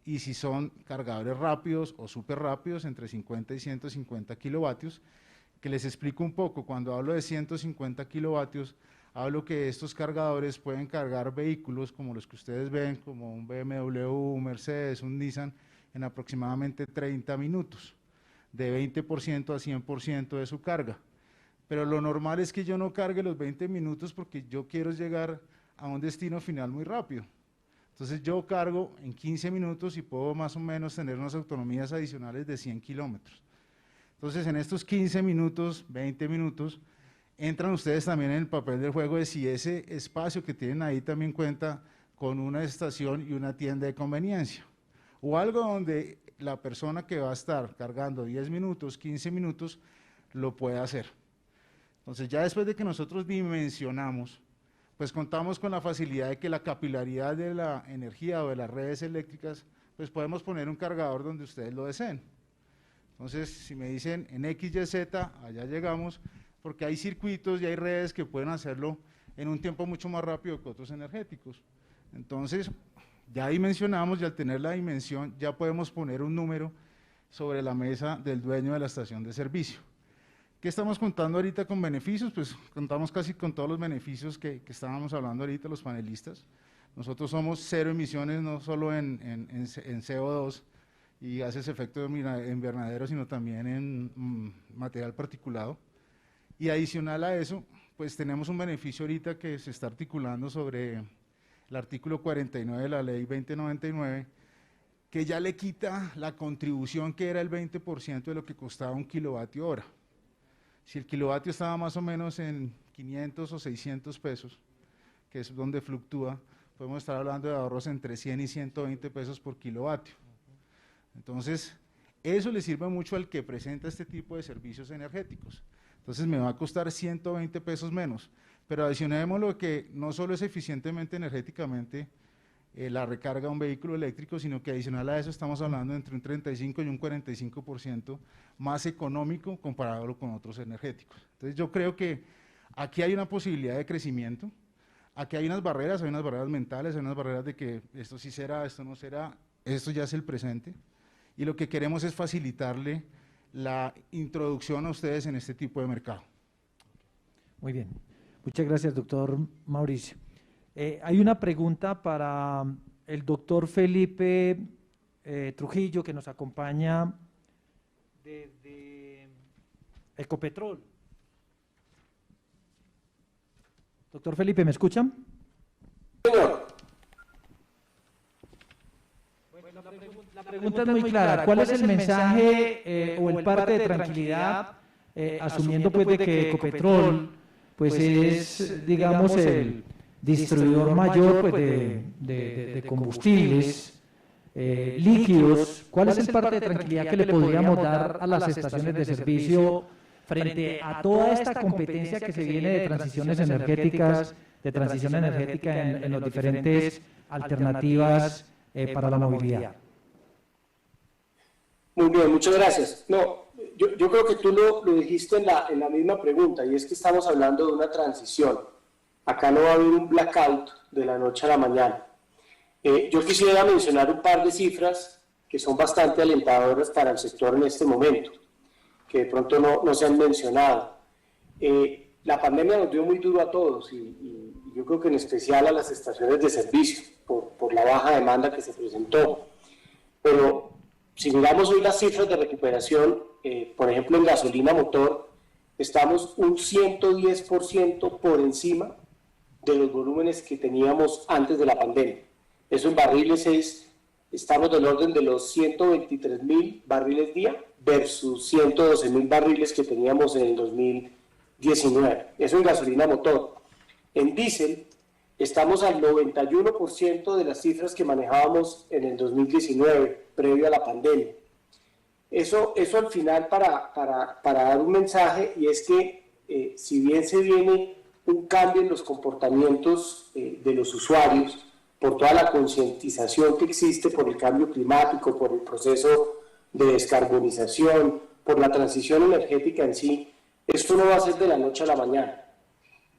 y si son cargadores rápidos o súper rápidos entre 50 y 150 kilovatios? Que les explico un poco, cuando hablo de 150 kilovatios, hablo que estos cargadores pueden cargar vehículos como los que ustedes ven, como un BMW, un Mercedes, un Nissan, en aproximadamente 30 minutos, de 20% a 100% de su carga. Pero lo normal es que yo no cargue los 20 minutos porque yo quiero llegar a un destino final muy rápido. Entonces yo cargo en 15 minutos y puedo más o menos tener unas autonomías adicionales de 100 kilómetros. Entonces en estos 15 minutos, 20 minutos, entran ustedes también en el papel del juego de si ese espacio que tienen ahí también cuenta con una estación y una tienda de conveniencia. O algo donde la persona que va a estar cargando 10 minutos, 15 minutos, lo puede hacer. Entonces ya después de que nosotros dimensionamos, pues contamos con la facilidad de que la capilaridad de la energía o de las redes eléctricas, pues podemos poner un cargador donde ustedes lo deseen. Entonces, si me dicen en X, Y, Z, allá llegamos, porque hay circuitos y hay redes que pueden hacerlo en un tiempo mucho más rápido que otros energéticos. Entonces, ya dimensionamos y al tener la dimensión ya podemos poner un número sobre la mesa del dueño de la estación de servicio. ¿Qué estamos contando ahorita con beneficios? Pues contamos casi con todos los beneficios que estábamos hablando ahorita los panelistas. Nosotros somos 0 emisiones, no solo en CO2 y gases de efecto invernadero, sino también en material particulado. Y adicional a eso, pues tenemos un beneficio ahorita que se está articulando sobre el artículo 49 de la ley 2099, que ya le quita la contribución que era el 20% de lo que costaba un kilovatio hora. Si el kilovatio estaba más o menos en 500 o 600 pesos, que es donde fluctúa, podemos estar hablando de ahorros entre 100 y 120 pesos por kilovatio. Entonces, eso le sirve mucho al que presenta este tipo de servicios energéticos. Entonces, me va a costar 120 pesos menos, pero adicionémoslo que no solo es eficientemente energéticamente la recarga de un vehículo eléctrico, sino que adicional a eso estamos hablando entre un 35 y un 45% más económico comparado con otros energéticos. Entonces yo creo que aquí hay una posibilidad de crecimiento, aquí hay unas barreras mentales, hay unas barreras de que esto sí será, esto no será, esto ya es el presente, y lo que queremos es facilitarle la introducción a ustedes en este tipo de mercado. Muy bien, muchas gracias, doctor Mauricio. Hay una pregunta para el doctor Felipe Trujillo, que nos acompaña desde Ecopetrol. Doctor Felipe, ¿me escuchan? Bueno, la pregunta es muy clara. ¿Cuál es el mensaje o el parte de tranquilidad, asumiendo pues de que Ecopetrol pues es, digamos, distribuidor mayor pues, de combustibles líquidos, ¿cuál es el parte de tranquilidad que le podríamos dar a las estaciones de servicio frente a toda esta competencia que se viene de transiciones energéticas, de transición energética en las diferentes alternativas para la movilidad? Muy bien, muchas gracias. No, yo creo que tú lo dijiste en la misma pregunta, y es que estamos hablando de una transición. Acá no va a haber un blackout de la noche a la mañana. Yo quisiera mencionar un par de cifras que son bastante alentadoras para el sector en este momento, que de pronto no se han mencionado. La pandemia nos dio muy duro a todos y yo creo que en especial a las estaciones de servicio por la baja demanda que se presentó. Pero si miramos hoy las cifras de recuperación, por ejemplo en gasolina motor, estamos un 110% por encima de los volúmenes que teníamos antes de la pandemia. Eso en barriles estamos del orden de los 123.000 barriles día versus 112.000 barriles que teníamos en el 2019. Eso en gasolina motor. En diésel estamos al 91% de las cifras que manejábamos en el 2019, previo a la pandemia. Eso al final para dar un mensaje, y es que si bien se viene un cambio en los comportamientos de los usuarios, por toda la concientización que existe por el cambio climático, por el proceso de descarbonización, por la transición energética en sí, esto no va a ser de la noche a la mañana.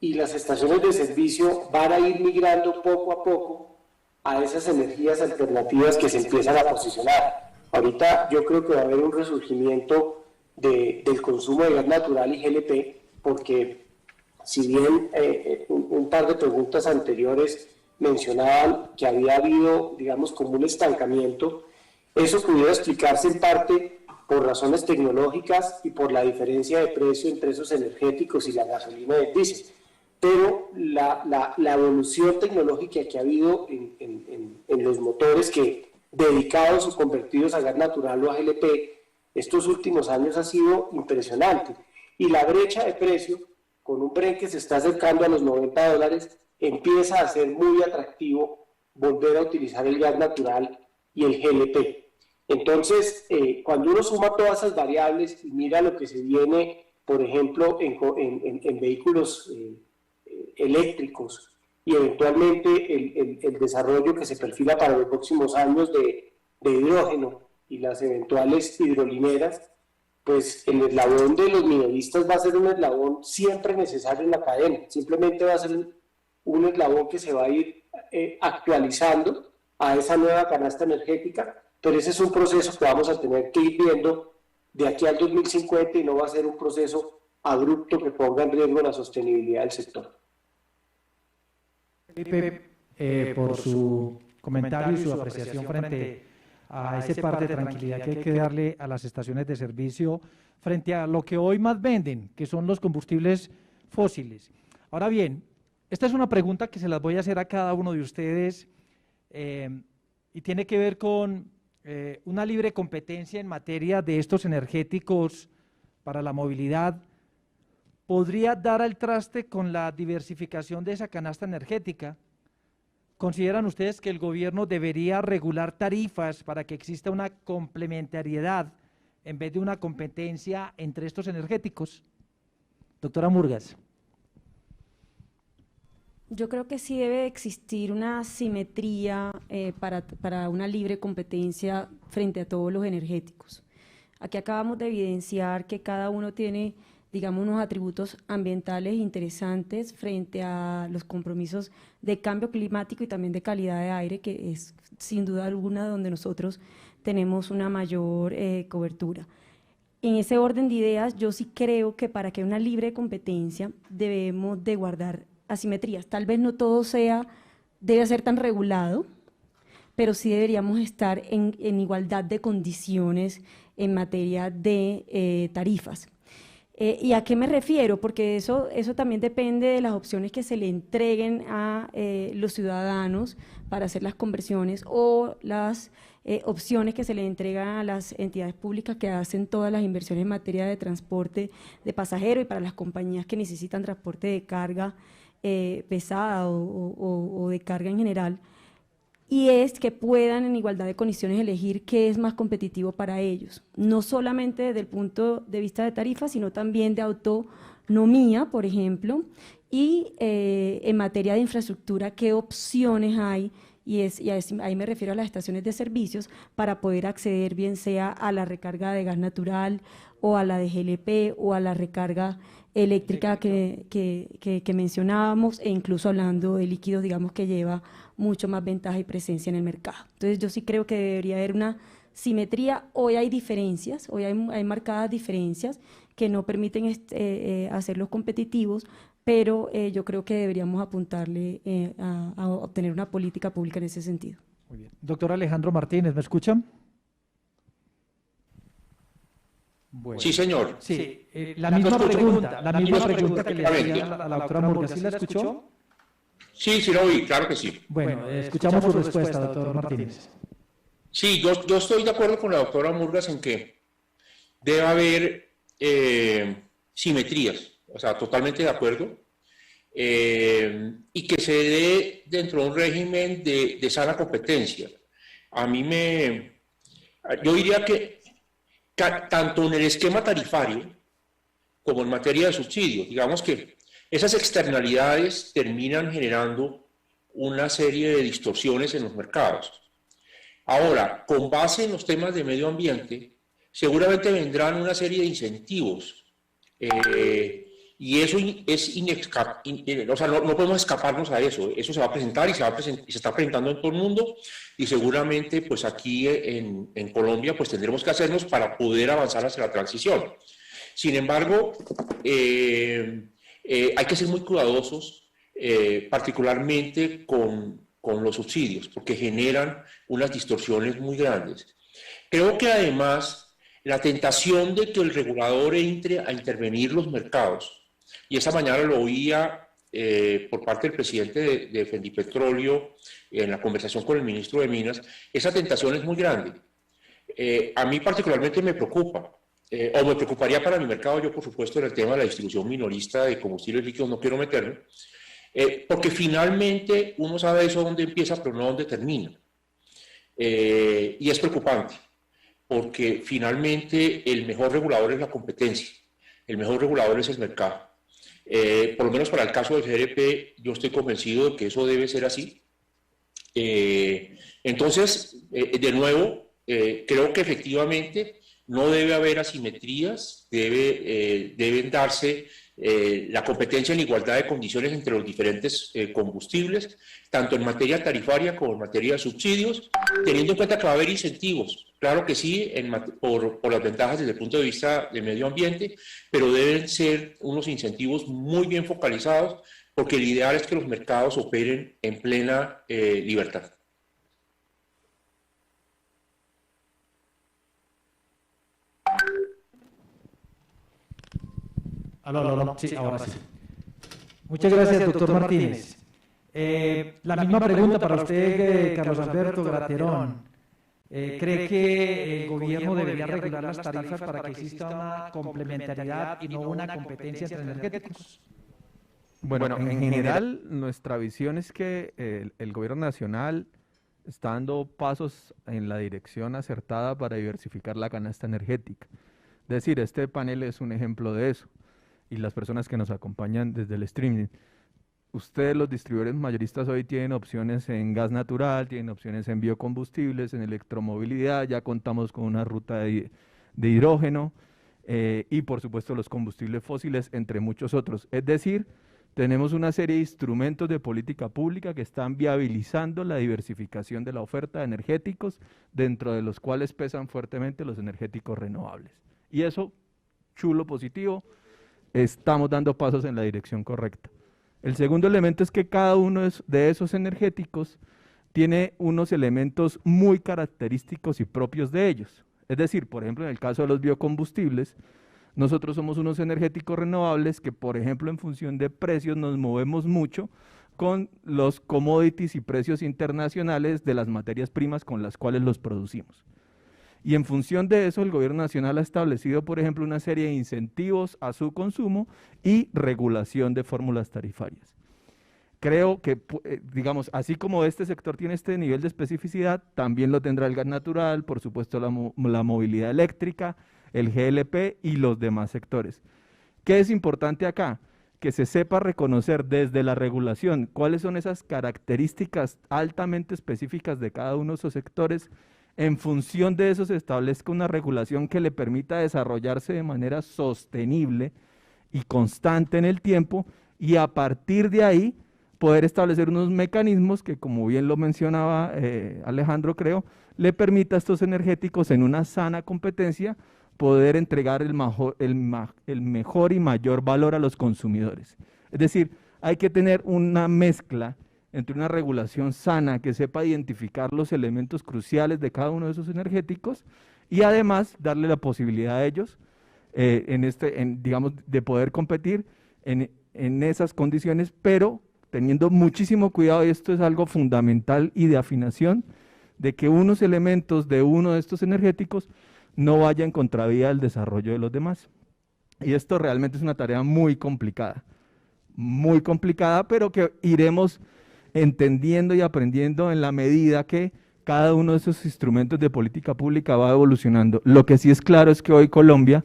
Y las estaciones de servicio van a ir migrando poco a poco a esas energías alternativas que se empiezan a posicionar. Ahorita yo creo que va a haber un resurgimiento del consumo de gas natural y GLP, porque si bien un par de preguntas anteriores mencionaban que había habido, digamos, como un estancamiento, eso pudiera explicarse en parte por razones tecnológicas y por la diferencia de precio entre esos energéticos y la gasolina y el diésel. Pero la evolución tecnológica que ha habido en los motores que dedicados o convertidos a gas natural o a GLP estos últimos años ha sido impresionante. Y la brecha de precio, con un Brent que se está acercando a los $90, empieza a ser muy atractivo volver a utilizar el gas natural y el GLP. Entonces, cuando uno suma todas esas variables y mira lo que se viene, por ejemplo, en vehículos eléctricos y eventualmente el desarrollo que se perfila para los próximos años de hidrógeno y las eventuales hidrolineras, pues el eslabón de los minoristas va a ser un eslabón siempre necesario en la cadena. Simplemente va a ser un eslabón que se va a ir actualizando a esa nueva canasta energética, pero ese es un proceso que vamos a tener que ir viendo de aquí al 2050 y no va a ser un proceso abrupto que ponga en riesgo la sostenibilidad del sector. Felipe, por su comentario y su apreciación frente a ese parte de tranquilidad que hay que darle a las estaciones de servicio frente a lo que hoy más venden, que son los combustibles fósiles. Ahora bien, esta es una pregunta que se las voy a hacer a cada uno de ustedes y tiene que ver con una libre competencia en materia de estos energéticos para la movilidad. ¿Podría dar al traste con la diversificación de esa canasta energética? ¿Consideran ustedes que el gobierno debería regular tarifas para que exista una complementariedad en vez de una competencia entre estos energéticos? Doctora Murgas. Yo creo que sí debe existir una simetría para una libre competencia frente a todos los energéticos. Aquí acabamos de evidenciar que cada uno tiene, digamos, unos atributos ambientales interesantes frente a los compromisos de cambio climático y también de calidad de aire, que es sin duda alguna donde nosotros tenemos una mayor cobertura. En ese orden de ideas, yo sí creo que para que haya una libre competencia debemos de guardar asimetrías. Tal vez no todo debe ser tan regulado, pero sí deberíamos estar en igualdad de condiciones en materia de tarifas. ¿Y a qué me refiero? Porque eso también depende de las opciones que se le entreguen a los ciudadanos para hacer las conversiones o las opciones que se le entregan a las entidades públicas que hacen todas las inversiones en materia de transporte de pasajeros y para las compañías que necesitan transporte de carga pesada o de carga en general, y es que puedan en igualdad de condiciones elegir qué es más competitivo para ellos, no solamente desde el punto de vista de tarifas, sino también de autonomía, por ejemplo, y en materia de infraestructura, qué opciones hay, y ahí me refiero a las estaciones de servicios, para poder acceder bien sea a la recarga de gas natural o a la de GLP o a la recarga eléctrica que mencionábamos, e incluso hablando de líquidos, digamos, que lleva mucho más ventaja y presencia en el mercado. Entonces yo sí creo que debería haber una simetría. Hoy hay diferencias, hoy hay marcadas diferencias que no permiten hacerlos competitivos, pero yo creo que deberíamos apuntarle a obtener una política pública en ese sentido. Muy bien. Doctor Alejandro Martínez, ¿me escuchan? Bueno. Sí, señor. Sí, la misma pregunta que le hacía a la doctora Murga, ¿sí la escuchó? Sí, sí lo oí, claro que sí. Bueno, escuchamos su respuesta, doctor Martínez. Sí, yo estoy de acuerdo con la doctora Murgas en que debe haber simetrías, o sea, totalmente de acuerdo, y que se dé dentro de un régimen de sana competencia. Yo diría que tanto en el esquema tarifario como en materia de subsidios, digamos que esas externalidades terminan generando una serie de distorsiones en los mercados. Ahora, con base en los temas de medio ambiente, seguramente vendrán una serie de incentivos y eso o sea, no podemos escaparnos a eso. Eso se va a presentar y se está presentando en todo el mundo, y seguramente pues aquí en Colombia pues tendremos que hacernos para poder avanzar hacia la transición. Sin embargo, hay que ser muy cuidadosos, particularmente con los subsidios, porque generan unas distorsiones muy grandes. Creo que además la tentación de que el regulador entre a intervenir los mercados, y esta mañana lo oía por parte del presidente de Fendipetróleo en la conversación con el ministro de Minas, esa tentación es muy grande. A mí particularmente me preocupa, o me preocuparía para mi mercado. Yo, por supuesto, en el tema de la distribución minorista de combustibles líquidos no quiero meterme, porque finalmente uno sabe eso dónde empieza, pero no dónde termina. Y es preocupante, porque finalmente el mejor regulador es la competencia, el mejor regulador es el mercado. Por lo menos para el caso del GLP, yo estoy convencido de que eso debe ser así. Entonces, de nuevo, creo que efectivamente no debe haber asimetrías, deben darse la competencia en igualdad de condiciones entre los diferentes combustibles, tanto en materia tarifaria como en materia de subsidios, teniendo en cuenta que va a haber incentivos, claro que sí, por las ventajas desde el punto de vista del medio ambiente, pero deben ser unos incentivos muy bien focalizados, porque el ideal es que los mercados operen en plena libertad. Sí, ahora sí. Muchas gracias, doctor Martínez. La misma pregunta para usted, Carlos Alberto Graterón. ¿Cree que el gobierno debería regular las tarifas para que exista una complementariedad y no una competencia entre energéticos? Bueno, en general, nuestra visión es que el gobierno nacional está dando pasos en la dirección acertada para diversificar la canasta energética. Es decir, este panel es un ejemplo de eso. Y las personas que nos acompañan desde el streaming. Ustedes, los distribuidores mayoristas, hoy tienen opciones en gas natural, tienen opciones en biocombustibles, en electromovilidad, ya contamos con una ruta de hidrógeno y por supuesto los combustibles fósiles, entre muchos otros. Es decir, tenemos una serie de instrumentos de política pública que están viabilizando la diversificación de la oferta de energéticos, dentro de los cuales pesan fuertemente los energéticos renovables. Y eso, chulo, positivo. Estamos dando pasos en la dirección correcta. El segundo elemento es que cada uno de esos energéticos tiene unos elementos muy característicos y propios de ellos. Es decir, por ejemplo, en el caso de los biocombustibles, nosotros somos unos energéticos renovables que, por ejemplo, en función de precios nos movemos mucho con los commodities y precios internacionales de las materias primas con las cuales los producimos. Y en función de eso, el gobierno nacional ha establecido, por ejemplo, una serie de incentivos a su consumo y regulación de fórmulas tarifarias. creo que, digamos, así como este sector tiene este nivel de especificidad, también lo tendrá el gas natural, por supuesto la movilidad eléctrica, el GLP y los demás sectores. ¿Qué es importante acá? Que se sepa reconocer desde la regulación cuáles son esas características altamente específicas de cada uno de esos sectores. En función de eso se establezca una regulación que le permita desarrollarse de manera sostenible y constante en el tiempo, y a partir de ahí poder establecer unos mecanismos que, como bien lo mencionaba Alejandro, creo, le permita a estos energéticos en una sana competencia poder entregar el mejor y mayor valor a los consumidores. Es decir, hay que tener una mezcla entre una regulación sana que sepa identificar los elementos cruciales de cada uno de esos energéticos y además darle la posibilidad a ellos, digamos, de poder competir en esas condiciones, pero teniendo muchísimo cuidado, y esto es algo fundamental y de afinación, de que unos elementos de uno de estos energéticos no vaya en contravía del desarrollo de los demás. Y esto realmente es una tarea muy complicada, pero que iremos entendiendo y aprendiendo en la medida que cada uno de esos instrumentos de política pública va evolucionando. Lo que sí es claro es que hoy Colombia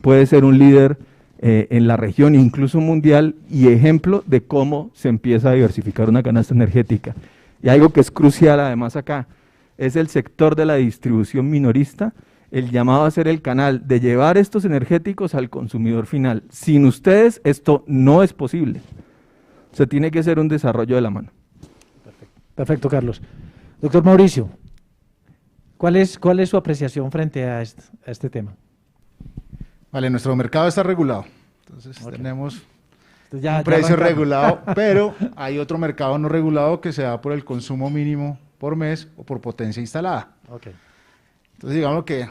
puede ser un líder en la región, incluso mundial, y ejemplo de cómo se empieza a diversificar una canasta energética. Y algo que es crucial además acá, es el sector de la distribución minorista, el llamado a ser el canal de llevar estos energéticos al consumidor final. Sin ustedes esto no es posible. O sea, tiene que ser un desarrollo de la mano. Perfecto, Carlos. Doctor Mauricio, ¿cuál es su apreciación frente a este tema? Vale, nuestro mercado está regulado, entonces tenemos un precio regulado, pero hay otro mercado no regulado que se da por el consumo mínimo por mes o por potencia instalada. Entonces digamos que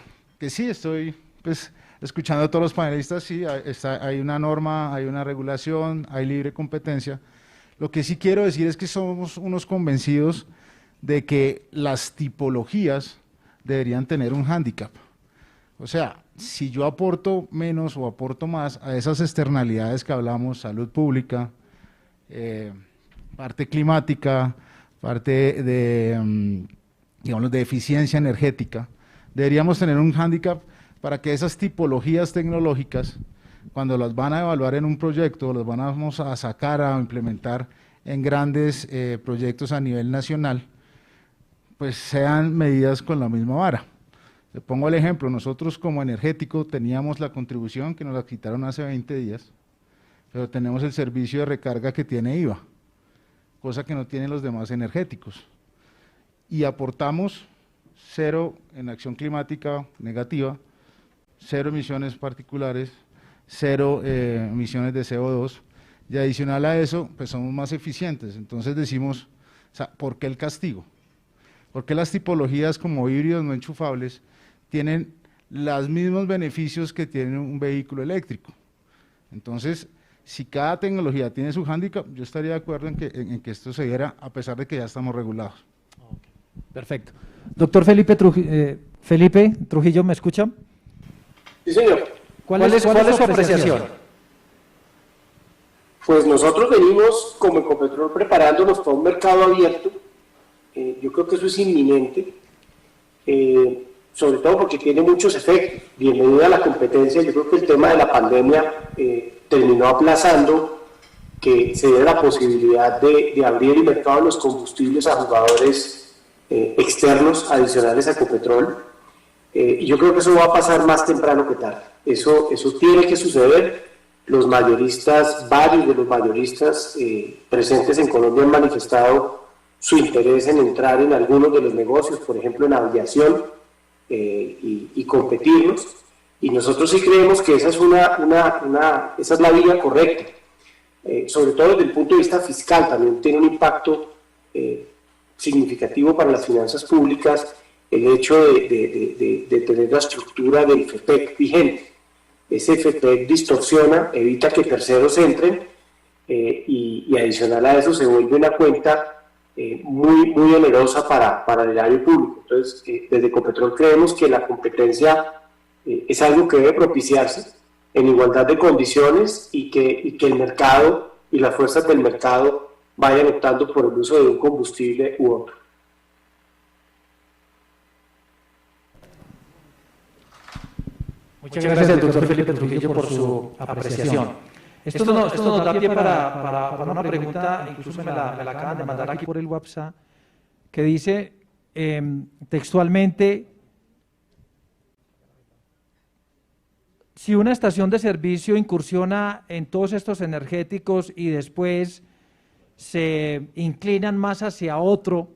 sí, estoy pues escuchando a todos los panelistas, sí, hay una norma, hay una regulación, hay libre competencia. Lo que sí quiero decir es que somos unos convencidos de que las tipologías deberían tener un hándicap. O sea, si yo aporto menos o aporto más a esas externalidades que hablamos, salud pública, parte climática, parte de, digamos, de eficiencia energética, deberíamos tener un hándicap para que esas tipologías tecnológicas, cuando las van a evaluar en un proyecto, las vamos a sacar a implementar en grandes proyectos a nivel nacional, pues sean medidas con la misma vara. Le pongo el ejemplo, nosotros como energético teníamos la contribución que nos la quitaron hace 20 días, pero tenemos el servicio de recarga que tiene IVA, cosa que no tienen los demás energéticos. Y aportamos 0 en acción climática negativa, 0 emisiones particulares, 0 emisiones de CO2, y adicional a eso, pues somos más eficientes. Entonces decimos, o sea, ¿por qué el castigo? ¿Por qué las tipologías como híbridos no enchufables tienen los mismos beneficios que tiene un vehículo eléctrico? Entonces, si cada tecnología tiene su hándicap, yo estaría de acuerdo en que esto se diera, a pesar de que ya estamos regulados. Perfecto. Doctor Felipe Trujillo, ¿me escucha? Sí, señor. ¿Cuál es su apreciación? Pues nosotros venimos como Ecopetrol preparándonos para un mercado abierto. Yo creo que eso es inminente, sobre todo porque tiene muchos efectos. Bienvenida a la competencia. Yo creo que el tema de la pandemia terminó aplazando que se dé la posibilidad de abrir el mercado de los combustibles a jugadores externos adicionales a Ecopetrol. Y yo creo que eso va a pasar más temprano que tarde. Eso tiene que suceder. Los mayoristas, varios de los mayoristas presentes en Colombia han manifestado su interés en entrar en algunos de los negocios, por ejemplo en aviación, y competirlos. Y nosotros sí creemos que esa es esa es la vía correcta, sobre todo desde el punto de vista fiscal. También tiene un impacto significativo para las finanzas públicas el hecho de tener la estructura del FEPEC vigente. Ese FEPEC distorsiona, evita que terceros entren, y adicional a eso se vuelve una cuenta muy onerosa para el erario público. Entonces, desde Ecopetrol creemos que la competencia es algo que debe propiciarse en igualdad de condiciones y que el mercado y las fuerzas del mercado vayan optando por el uso de un combustible u otro. Muchas gracias, doctor Felipe Trujillo, por su apreciación. Esto nos da pie para una pregunta, incluso me la acaban de mandar aquí por el WhatsApp, que dice textualmente: si una estación de servicio incursiona en todos estos energéticos y después se inclinan más hacia otro,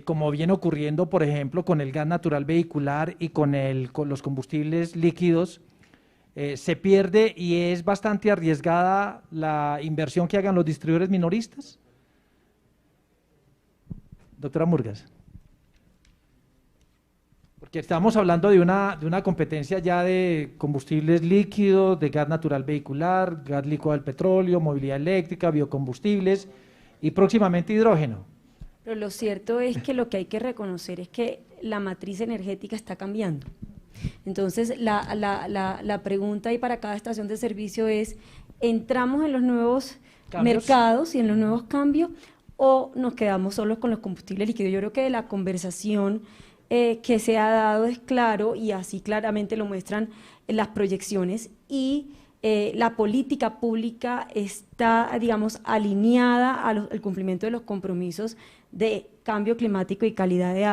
como viene ocurriendo, por ejemplo, con el gas natural vehicular y con los combustibles líquidos, ¿se pierde y es bastante arriesgada la inversión que hagan los distribuidores minoristas? Doctora Murgas. Porque estamos hablando de una competencia ya de combustibles líquidos, de gas natural vehicular, gas licuado del petróleo, movilidad eléctrica, biocombustibles y próximamente hidrógeno. Pero lo cierto es que lo que hay que reconocer es que la matriz energética está cambiando. Entonces, la pregunta ahí para cada estación de servicio es: ¿entramos en los nuevos mercados y en los nuevos cambios o nos quedamos solos con los combustibles líquidos? Yo creo que la conversación que se ha dado es claro, y así claramente lo muestran las proyecciones, y la política pública está, digamos, alineada al cumplimiento de los compromisos de cambio climático y calidad de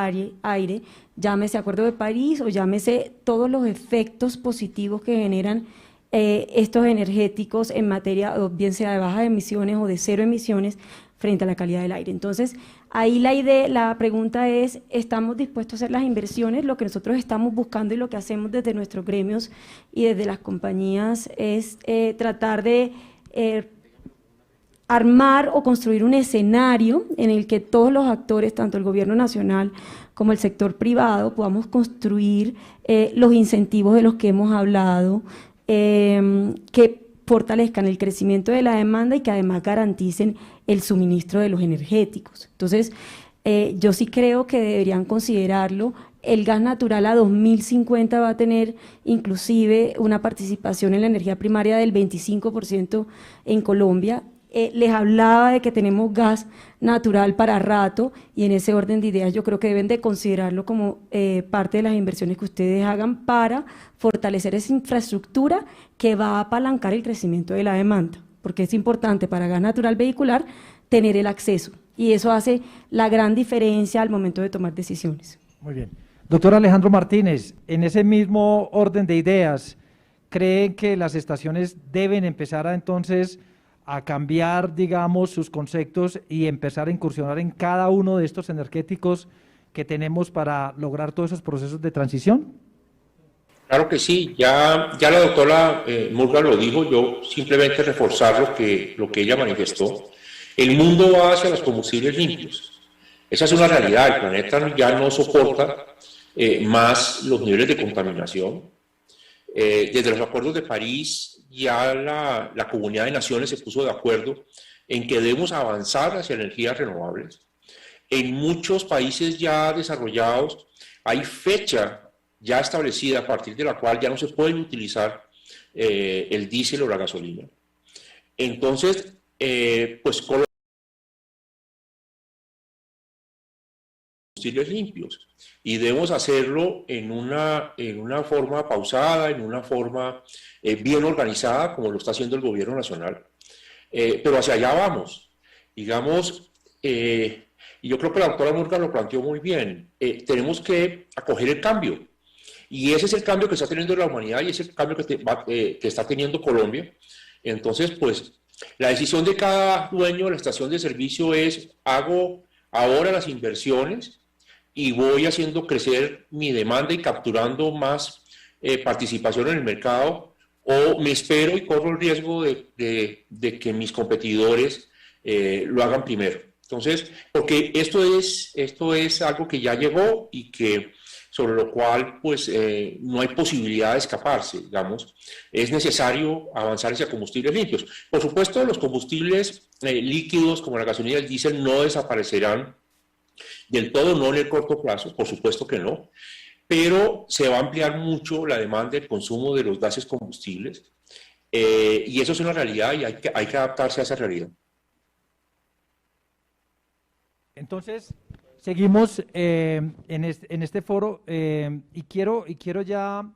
aire, llámese Acuerdo de París o llámese todos los efectos positivos que generan estos energéticos en materia, bien sea de bajas emisiones o de cero emisiones, frente a la calidad del aire. Entonces, ahí la pregunta es: ¿estamos dispuestos a hacer las inversiones? Lo que nosotros estamos buscando y lo que hacemos desde nuestros gremios y desde las compañías es tratar de armar o construir un escenario en el que todos los actores, tanto el gobierno nacional como el sector privado, podamos construir los incentivos de los que hemos hablado, que fortalezcan el crecimiento de la demanda y que además garanticen el suministro de los energéticos. Entonces, yo sí creo que deberían considerarlo. El gas natural a 2050 va a tener inclusive una participación en la energía primaria del 25% en Colombia. Les hablaba de que tenemos gas natural para rato, y en ese orden de ideas yo creo que deben de considerarlo como parte de las inversiones que ustedes hagan para fortalecer esa infraestructura que va a apalancar el crecimiento de la demanda, porque es importante para gas natural vehicular tener el acceso, y eso hace la gran diferencia al momento de tomar decisiones. Muy bien. Doctor Alejandro Martínez, en ese mismo orden de ideas, ¿creen que las estaciones deben empezar entonces a cambiar, digamos, sus conceptos y empezar a incursionar en cada uno de estos energéticos que tenemos para lograr todos esos procesos de transición? Claro que sí, ya la doctora Murga lo dijo, yo simplemente reforzar lo que ella manifestó. El mundo va hacia los combustibles limpios. Esa es una realidad, el planeta ya no soporta más los niveles de contaminación. Desde los acuerdos de París ya la Comunidad de Naciones se puso de acuerdo en que debemos avanzar hacia energías renovables. En muchos países ya desarrollados hay fecha ya establecida a partir de la cual ya no se pueden utilizar el diésel o la gasolina. Entonces, pues con los combustibles limpios, y debemos hacerlo en una forma pausada, en una forma bien organizada, como lo está haciendo el gobierno nacional. Pero hacia allá vamos. Digamos, y yo creo que la doctora Murga lo planteó muy bien, tenemos que acoger el cambio. Y ese es el cambio que está teniendo la humanidad y ese es el cambio que está teniendo Colombia. Entonces, pues, la decisión de cada dueño de la estación de servicio es: hago ahora las inversiones y voy haciendo crecer mi demanda y capturando más participación en el mercado, o me espero y corro el riesgo de que mis competidores lo hagan primero. Entonces, porque esto es algo que ya llegó y que sobre lo cual pues no hay posibilidad de escaparse, digamos. Es necesario avanzar hacia combustibles limpios. Por supuesto, los combustibles líquidos como la gasolina y el diésel no desaparecerán del todo, no en el corto plazo, por supuesto que no, pero se va a ampliar mucho la demanda del consumo de los gases combustibles, y eso es una realidad y hay que adaptarse a esa realidad. Entonces, seguimos en este foro y quiero ya,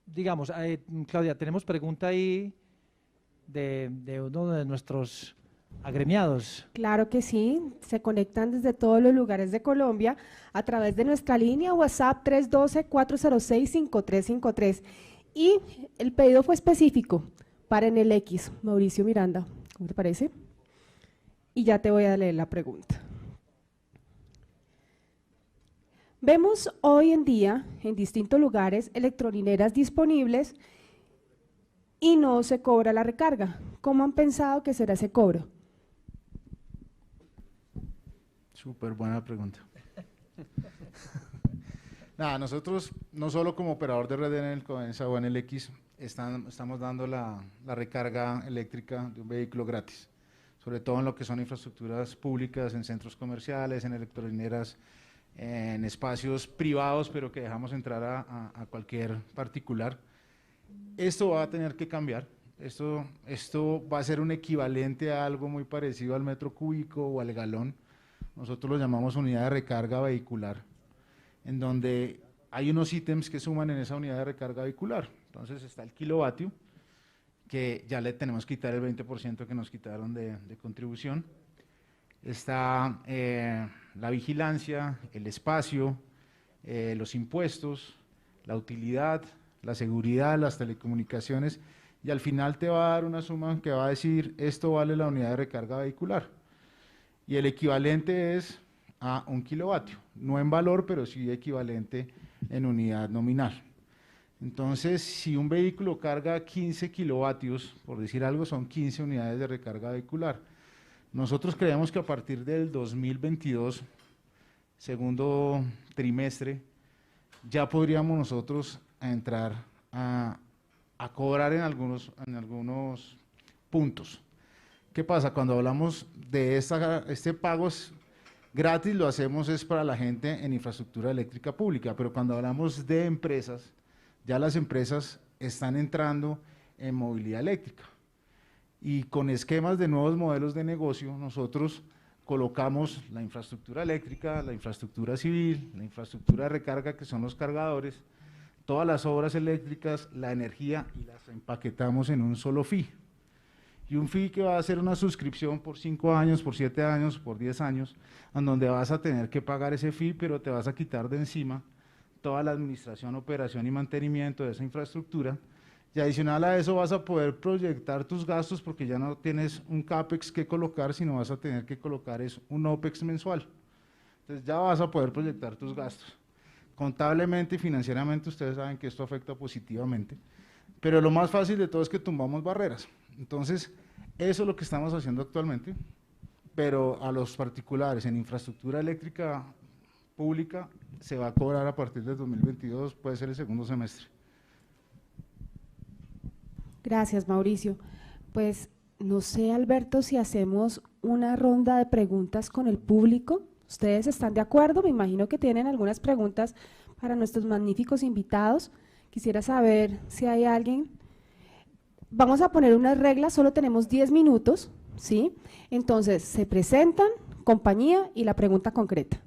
digamos, Claudia, tenemos pregunta ahí de uno de nuestros agremiados. Claro que sí, se conectan desde todos los lugares de Colombia a través de nuestra línea WhatsApp 312-406-5353 y el pedido fue específico para Enel X. Mauricio Miranda, ¿cómo te parece? Y ya te voy a leer la pregunta. Vemos hoy en día en distintos lugares electrolineras disponibles y no se cobra la recarga. ¿Cómo han pensado que será ese cobro? Súper buena pregunta. Nada, nosotros no solo como operador de red en el Codensa o en el X estamos dando la recarga eléctrica de un vehículo gratis, sobre todo en lo que son infraestructuras públicas, en centros comerciales, en electrolineras, en espacios privados, pero que dejamos entrar a cualquier particular. Esto va a tener que cambiar. Esto va a ser un equivalente a algo muy parecido al metro cúbico o al galón. Nosotros lo llamamos unidad de recarga vehicular, en donde hay unos ítems que suman en esa unidad de recarga vehicular. Entonces está el kilovatio, que ya le tenemos que quitar el 20% que nos quitaron de contribución. Está la vigilancia, el espacio, los impuestos, la utilidad, la seguridad, las telecomunicaciones, y al final te va a dar una suma que va a decir esto vale la unidad de recarga vehicular. Y el equivalente es a 1 kilovatio, no en valor, pero sí equivalente en unidad nominal. Entonces, si un vehículo carga 15 kilovatios, por decir algo, son 15 unidades de recarga vehicular. Nosotros creemos que a partir del 2022, segundo trimestre, ya podríamos nosotros entrar a cobrar en algunos puntos. ¿Qué pasa? Cuando hablamos de este pago gratis, lo hacemos es para la gente en infraestructura eléctrica pública, pero cuando hablamos de empresas, ya las empresas están entrando en movilidad eléctrica. Y con esquemas de nuevos modelos de negocio, nosotros colocamos la infraestructura eléctrica, la infraestructura civil, la infraestructura de recarga, que son los cargadores, todas las obras eléctricas, la energía, y las empaquetamos en un solo fee. Y un fee que va a ser una suscripción por 5 años, por 7 años, por 10 años, en donde vas a tener que pagar ese fee, pero te vas a quitar de encima toda la administración, operación y mantenimiento de esa infraestructura. Y adicional a eso vas a poder proyectar tus gastos, porque ya no tienes un CAPEX que colocar, sino vas a tener que colocar un OPEX mensual. Entonces ya vas a poder proyectar tus gastos. Contablemente y financieramente ustedes saben que esto afecta positivamente, pero lo más fácil de todo es que tumbamos barreras. Entonces, eso es lo que estamos haciendo actualmente, pero a los particulares en infraestructura eléctrica pública se va a cobrar a partir del 2022, puede ser el segundo semestre. Gracias, Mauricio. Pues no sé, Alberto, si hacemos una ronda de preguntas con el público. ¿Ustedes están de acuerdo? Me imagino que tienen algunas preguntas para nuestros magníficos invitados. Quisiera saber si hay alguien. Vamos a poner unas reglas, solo tenemos 10 minutos, ¿sí? Entonces, se presentan, compañía y la pregunta concreta.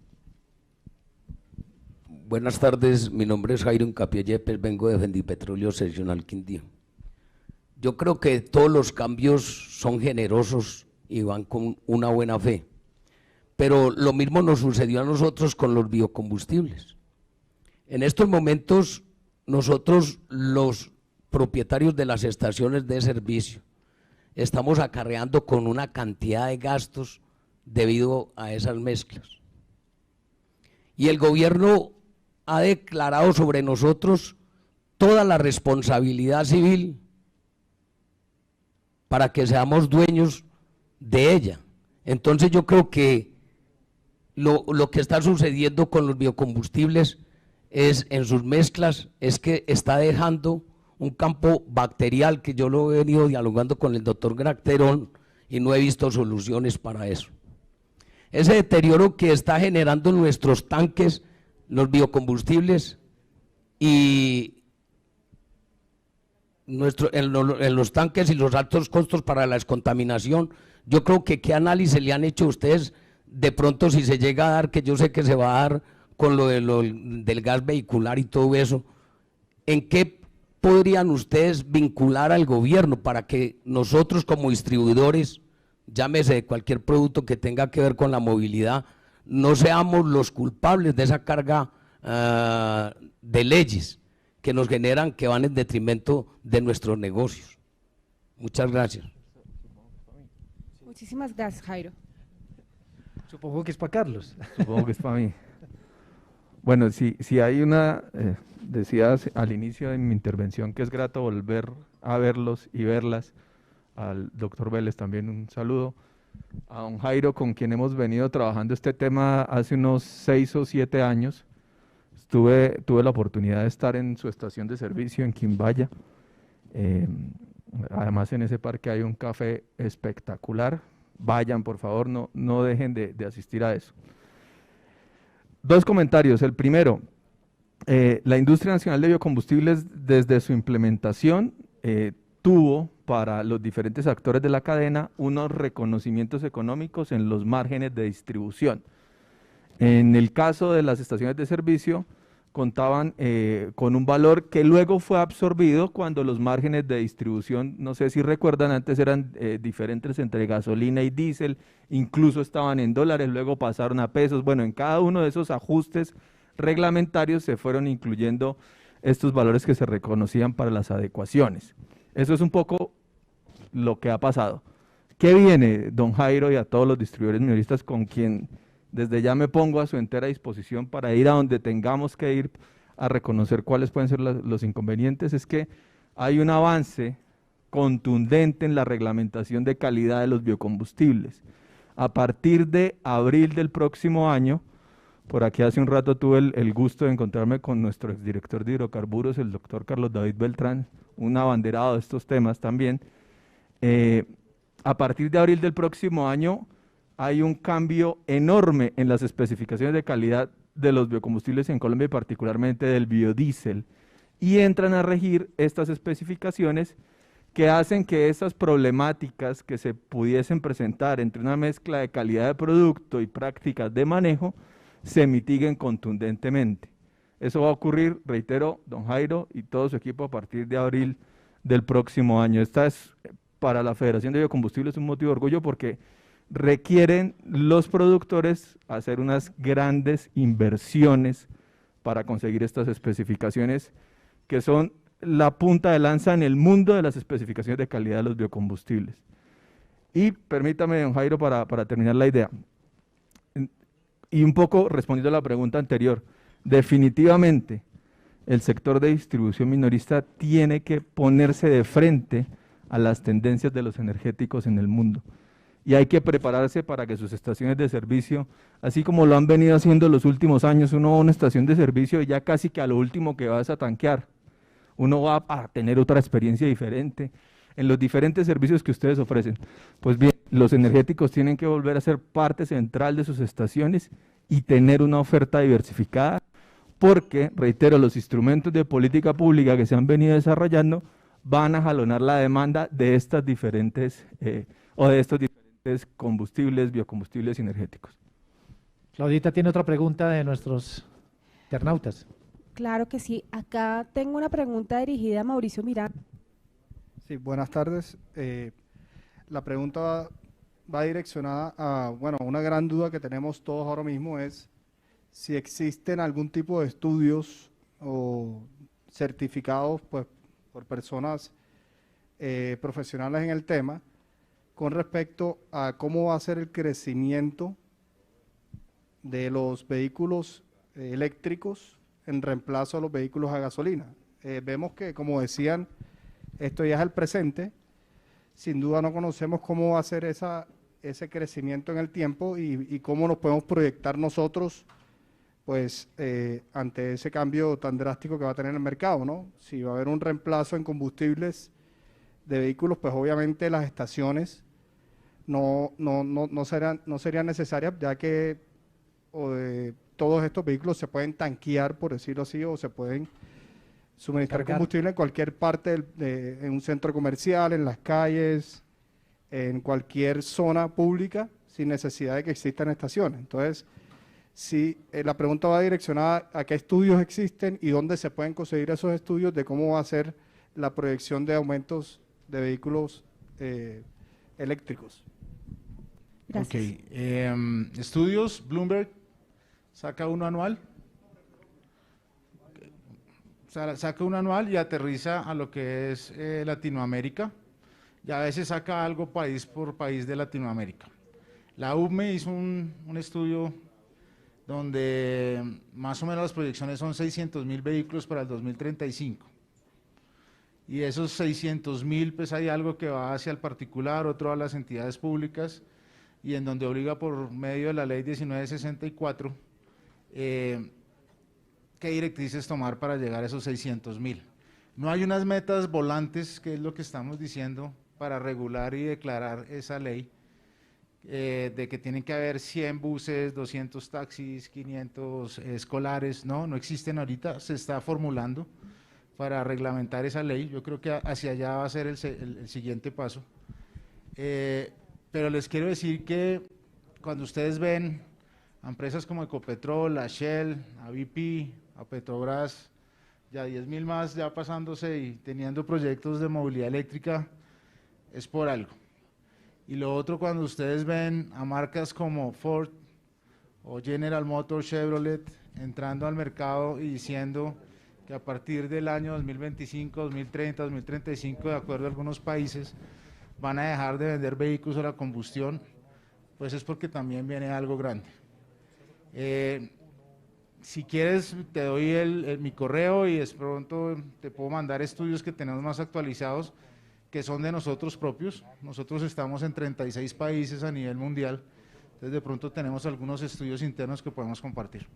Buenas tardes, mi nombre es Jairo Hincapié Yepes, vengo de Fendipetróleo Seccional Quindío. Yo creo que todos los cambios son generosos y van con una buena fe, pero lo mismo nos sucedió a nosotros con los biocombustibles. En estos momentos, nosotros los propietarios de las estaciones de servicio estamos acarreando con una cantidad de gastos debido a esas mezclas. Y el gobierno ha declarado sobre nosotros toda la responsabilidad civil para que seamos dueños de ella. Entonces yo creo que lo que está sucediendo con los biocombustibles es, en sus mezclas, es que está dejando un campo bacterial que yo lo he venido dialogando con el doctor Gracterón y no he visto soluciones para eso. Ese deterioro que está generando en nuestros tanques los biocombustibles y en los tanques y los altos costos para la descontaminación, yo creo que qué análisis le han hecho ustedes de pronto si se llega a dar, que yo sé que se va a dar con del gas vehicular y todo eso, ¿en qué podrían ustedes vincular al gobierno para que nosotros como distribuidores, llámese de cualquier producto que tenga que ver con la movilidad, no seamos los culpables de esa carga de leyes que nos generan, que van en detrimento de nuestros negocios? Muchas gracias. Muchísimas gracias, Jairo. Supongo que es para Carlos. Supongo que es para mí. Bueno, si hay una, decías al inicio de mi intervención que es grato volver a verlos y verlas. Al doctor Vélez también un saludo. A don Jairo, con quien hemos venido trabajando este tema hace unos 6 o 7 años. Tuve la oportunidad de estar en su estación de servicio en Quimbaya. Además, en ese parque hay un café espectacular. Vayan, por favor, no dejen de asistir a eso. 2 comentarios. El primero, la industria nacional de biocombustibles, desde su implementación, tuvo para los diferentes actores de la cadena unos reconocimientos económicos en los márgenes de distribución. En el caso de las estaciones de servicio, contaban con un valor que luego fue absorbido cuando los márgenes de distribución, no sé si recuerdan, antes eran diferentes entre gasolina y diésel, incluso estaban en dólares, luego pasaron a pesos. Bueno, en cada uno de esos ajustes reglamentarios se fueron incluyendo estos valores que se reconocían para las adecuaciones. Eso es un poco lo que ha pasado. ¿Qué viene, don Jairo, y a todos los distribuidores minoristas, con quien desde ya me pongo a su entera disposición para ir a donde tengamos que ir a reconocer cuáles pueden ser los inconvenientes? Es que hay un avance contundente en la reglamentación de calidad de los biocombustibles. A partir de abril del próximo año, por aquí hace un rato tuve el gusto de encontrarme con nuestro exdirector de hidrocarburos, el doctor Carlos David Beltrán, un abanderado de estos temas también. A partir de abril del próximo año hay un cambio enorme en las especificaciones de calidad de los biocombustibles en Colombia y particularmente del biodiesel, y entran a regir estas especificaciones que hacen que esas problemáticas que se pudiesen presentar entre una mezcla de calidad de producto y prácticas de manejo se mitiguen contundentemente. Eso va a ocurrir, reitero, don Jairo y todo su equipo, a partir de abril del próximo año. Esta es para la Federación de Biocombustibles un motivo de orgullo, porque requieren los productores hacer unas grandes inversiones para conseguir estas especificaciones, que son la punta de lanza en el mundo de las especificaciones de calidad de los biocombustibles. Y permítame, don Jairo, para terminar la idea, y un poco respondiendo a la pregunta anterior, definitivamente el sector de distribución minorista tiene que ponerse de frente a las tendencias de los energéticos en el mundo. Y hay que prepararse para que sus estaciones de servicio, así como lo han venido haciendo los últimos años, uno va a una estación de servicio y ya casi que a lo último que vas a tanquear, uno va a tener otra experiencia diferente en los diferentes servicios que ustedes ofrecen. Pues bien, los energéticos tienen que volver a ser parte central de sus estaciones y tener una oferta diversificada, porque, reitero, los instrumentos de política pública que se han venido desarrollando van a jalonar la demanda de estas diferentes de estos diferentes combustibles, biocombustibles energéticos. Claudita tiene otra pregunta de nuestros internautas. Claro que sí. Acá tengo una pregunta dirigida a Mauricio Miranda. Sí, buenas tardes. La pregunta va direccionada a, bueno, una gran duda que tenemos todos ahora mismo es si existen algún tipo de estudios o certificados pues, por personas profesionales en el tema con respecto a cómo va a ser el crecimiento de los vehículos eléctricos en reemplazo a los vehículos a gasolina. Vemos que, como decían, esto ya es el presente. Sin duda no conocemos cómo va a ser ese crecimiento en el tiempo y cómo nos podemos proyectar nosotros pues ante ese cambio tan drástico que va a tener el mercado, ¿no? Si va a haber un reemplazo en combustibles de vehículos, pues obviamente las estaciones no serían necesarias, ya que todos estos vehículos se pueden tanquear, por decirlo así, o se pueden suministrar combustible en cualquier parte, en un centro comercial, en las calles, en cualquier zona pública, sin necesidad de que existan estaciones. Entonces, si la pregunta va direccionada a qué estudios existen y dónde se pueden conseguir esos estudios de cómo va a ser la proyección de aumentos de vehículos eléctricos. Gracias. Ok, estudios, Bloomberg saca uno anual. Saca uno anual y aterriza a lo que es Latinoamérica, y a veces saca algo país por país de Latinoamérica. La UVME hizo un estudio donde más o menos las proyecciones son 600.000 vehículos para el 2035. Y esos 600.000, pues hay algo que va hacia el particular, otro a las entidades públicas, y en donde obliga por medio de la ley 1964 qué directrices tomar para llegar a esos 600.000. No hay unas metas volantes, que es lo que estamos diciendo, para regular y declarar esa ley, de que tienen que haber 100 buses, 200 taxis, 500 escolares. No existen ahorita, se está formulando para reglamentar esa ley. Yo creo que hacia allá va a ser el siguiente paso. Pero les quiero decir que cuando ustedes ven a empresas como Ecopetrol, a Shell, a BP, a Petrobras, ya 10.000 más ya pasándose y teniendo proyectos de movilidad eléctrica, es por algo. Y lo otro, cuando ustedes ven a marcas como Ford o General Motors, Chevrolet, entrando al mercado y diciendo que a partir del año 2025, 2030, 2035, de acuerdo a algunos países, van a dejar de vender vehículos a la combustión, pues es porque también viene algo grande. Si quieres, te doy mi correo y de pronto te puedo mandar estudios que tenemos más actualizados, que son de nosotros propios. Nosotros estamos en 36 países a nivel mundial, entonces de pronto tenemos algunos estudios internos que podemos compartir.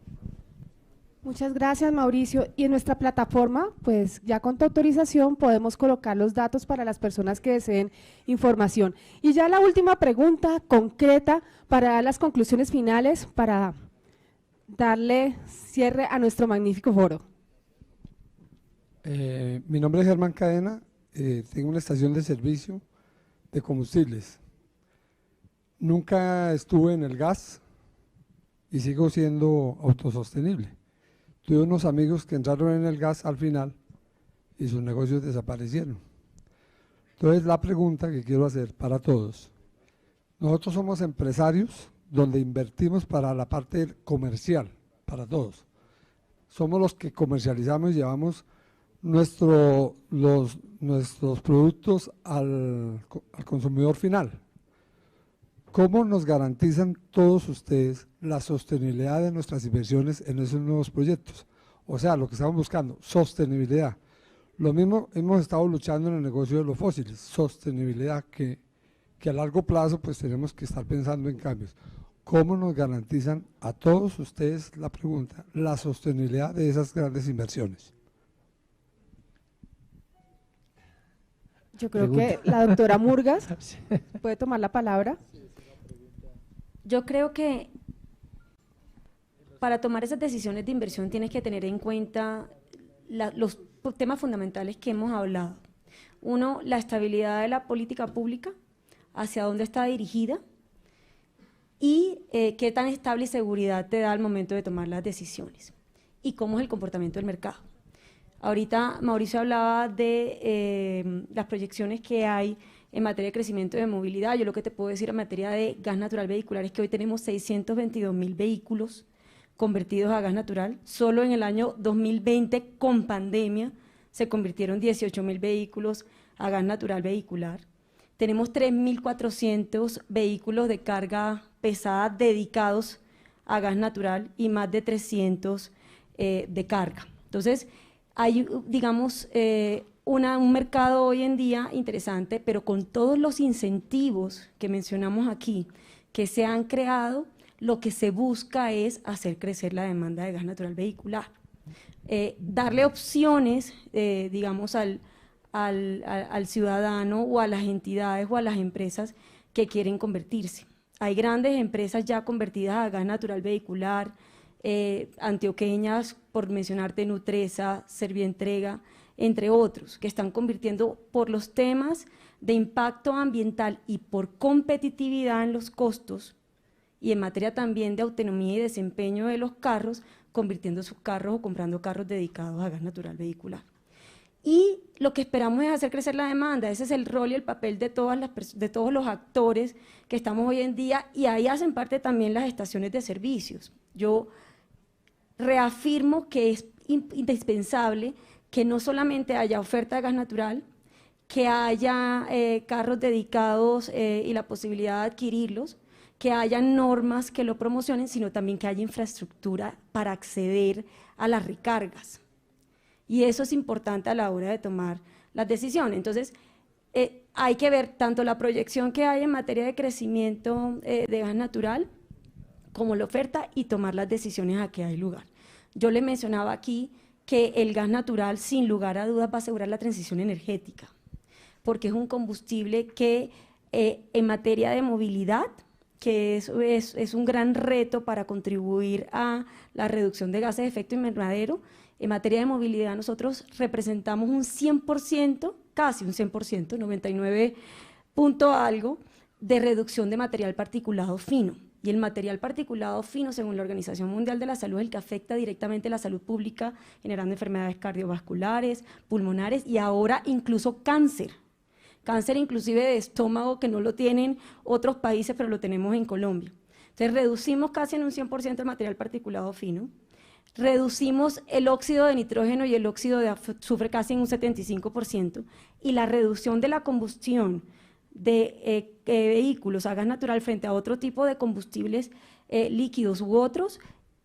Muchas gracias, Mauricio. Y en nuestra plataforma, pues ya con tu autorización podemos colocar los datos para las personas que deseen información. Y ya la última pregunta concreta para dar las conclusiones finales, para darle cierre a nuestro magnífico foro. Mi nombre es Germán Cadena, tengo una estación de servicio de combustibles. Nunca estuve en el gas y sigo siendo autosostenible. Tuve unos amigos que entraron en el gas al final y sus negocios desaparecieron. Entonces, la pregunta que quiero hacer para todos: nosotros somos empresarios donde invertimos para la parte comercial, para todos. Somos los que comercializamos y llevamos nuestros productos al consumidor final. ¿Cómo nos garantizan todos ustedes la sostenibilidad de nuestras inversiones en esos nuevos proyectos? O sea, lo que estamos buscando, sostenibilidad. Lo mismo hemos estado luchando en el negocio de los fósiles, sostenibilidad, que a largo plazo pues tenemos que estar pensando en cambios. ¿Cómo nos garantizan a todos ustedes, la pregunta, la sostenibilidad de esas grandes inversiones? Yo creo que la doctora Murgas puede tomar la palabra. Yo creo que para tomar esas decisiones de inversión tienes que tener en cuenta los temas fundamentales que hemos hablado. Uno, la estabilidad de la política pública, hacia dónde está dirigida y qué tan estable y seguridad te da al momento de tomar las decisiones y cómo es el comportamiento del mercado. Ahorita Mauricio hablaba de las proyecciones que hay en materia de crecimiento de movilidad. Yo lo que te puedo decir en materia de gas natural vehicular es que hoy tenemos 622.000 vehículos convertidos a gas natural. Solo en el año 2020, con pandemia, se convirtieron 18.000 vehículos a gas natural vehicular. Tenemos 3.400 vehículos de carga pesada dedicados a gas natural y más de 300 de carga. Entonces, hay, digamos, un mercado hoy en día interesante, pero con todos los incentivos que mencionamos aquí, que se han creado, lo que se busca es hacer crecer la demanda de gas natural vehicular. Darle opciones, digamos, al ciudadano o a las entidades o a las empresas que quieren convertirse. Hay grandes empresas ya convertidas a gas natural vehicular, antioqueñas, por mencionarte Nutresa, Servientrega, entre otros, que están convirtiendo por los temas de impacto ambiental y por competitividad en los costos y en materia también de autonomía y desempeño de los carros, convirtiendo sus carros o comprando carros dedicados a gas natural vehicular. Y lo que esperamos es hacer crecer la demanda. Ese es el rol y el papel de todos los actores que estamos hoy en día, y ahí hacen parte también las estaciones de servicios. Yo reafirmo que es indispensable que no solamente haya oferta de gas natural, que haya carros dedicados y la posibilidad de adquirirlos, que haya normas que lo promocionen, sino también que haya infraestructura para acceder a las recargas. Y eso es importante a la hora de tomar las decisiones. Entonces, hay que ver tanto la proyección que hay en materia de crecimiento de gas natural, como la oferta, y tomar las decisiones a que hay lugar. Yo le mencionaba aquí que el gas natural, sin lugar a dudas, va a asegurar la transición energética, porque es un combustible que en materia de movilidad, que es un gran reto para contribuir a la reducción de gases de efecto invernadero. En materia de movilidad nosotros representamos un 100%, casi un 100%, 99 punto algo, de reducción de material particulado fino. Y el material particulado fino, según la Organización Mundial de la Salud, es el que afecta directamente la salud pública, generando enfermedades cardiovasculares, pulmonares y ahora incluso cáncer. Cáncer inclusive de estómago, que no lo tienen otros países, pero lo tenemos en Colombia. Entonces reducimos casi en un 100% el material particulado fino, reducimos el óxido de nitrógeno y el óxido de azufre casi en un 75%, y la reducción de la combustión de vehículos a gas natural frente a otro tipo de combustibles líquidos u otros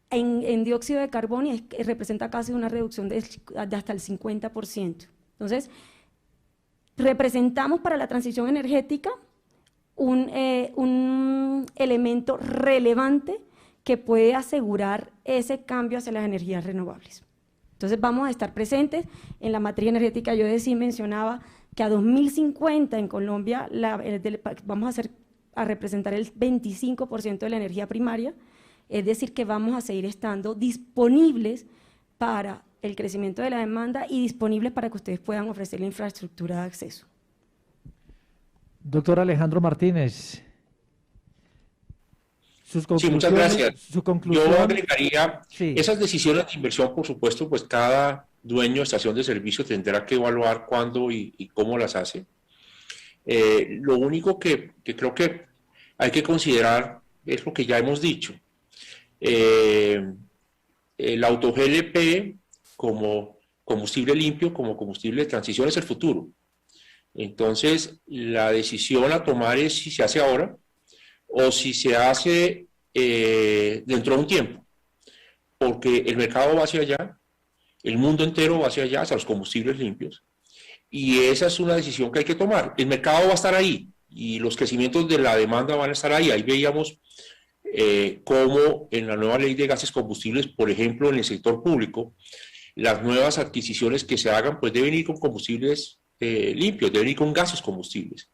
en dióxido de carbono representa casi una reducción de hasta el 50%. Entonces, representamos para la transición energética un elemento relevante que puede asegurar ese cambio hacia las energías renovables. Entonces vamos a estar presentes en la materia energética. Yo mencionaba que a 2050 en Colombia vamos a representar el 25% de la energía primaria, es decir, que vamos a seguir estando disponibles para el crecimiento de la demanda y disponibles para que ustedes puedan ofrecer la infraestructura de acceso. Doctor Alejandro Martínez, sus conclusiones. Sí, muchas gracias. Su conclusión. Yo agregaría, esas decisiones de inversión, por supuesto, pues cada dueño de estación de servicio tendrá que evaluar cuándo y cómo las hace. Lo único que creo que hay que considerar es lo que ya hemos dicho. El auto-GLP como combustible limpio, como combustible de transición, es el futuro. Entonces, la decisión a tomar es si se hace ahora o si se hace dentro de un tiempo, porque el mercado va hacia allá, el mundo entero va hacia allá, hacia los combustibles limpios, y esa es una decisión que hay que tomar. El mercado va a estar ahí y los crecimientos de la demanda van a estar ahí. Ahí veíamos cómo en la nueva ley de gases combustibles, por ejemplo, en el sector público, las nuevas adquisiciones que se hagan pues deben ir con combustibles limpios, deben ir con gases combustibles.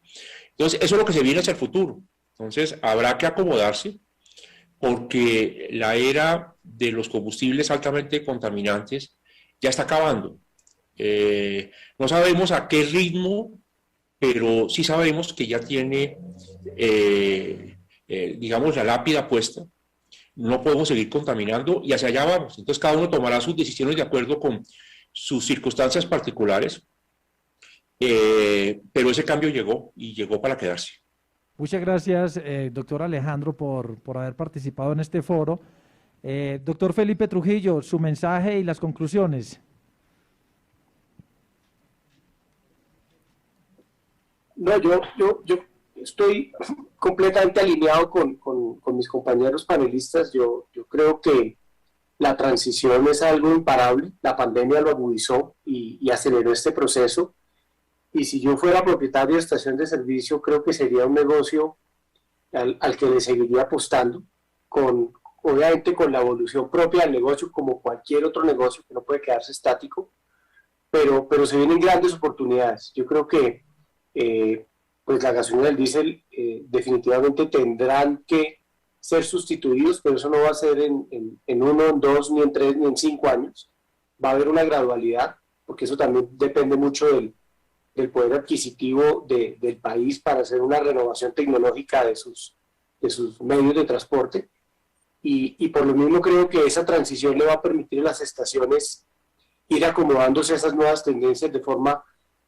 Entonces, eso es lo que se viene hacia el futuro. Entonces, habrá que acomodarse porque la era de los combustibles altamente contaminantes ya está acabando. No sabemos a qué ritmo, pero sí sabemos que ya tiene, digamos, la lápida puesta. No podemos seguir contaminando y hacia allá vamos. Entonces, cada uno tomará sus decisiones de acuerdo con sus circunstancias particulares, pero ese cambio llegó y llegó para quedarse. Muchas gracias, doctor Alejandro, por haber participado en este foro. Doctor Felipe Trujillo, su mensaje y las conclusiones. No, yo estoy completamente alineado con mis compañeros panelistas. Yo creo que la transición es algo imparable. La pandemia lo agudizó y aceleró este proceso. Y si yo fuera propietario de estación de servicio, creo que sería un negocio al que le seguiría apostando, obviamente con la evolución propia del negocio, como cualquier otro negocio que no puede quedarse estático, pero se vienen grandes oportunidades. Yo creo que pues la gasolina y el diésel definitivamente tendrán que ser sustituidos, pero eso no va a ser en 1, en 2, ni en 3, ni en 5 años. Va a haber una gradualidad, porque eso también depende mucho del poder adquisitivo del país para hacer una renovación tecnológica de sus medios de transporte, y por lo mismo creo que esa transición le va a permitir a las estaciones ir acomodándose a esas nuevas tendencias de forma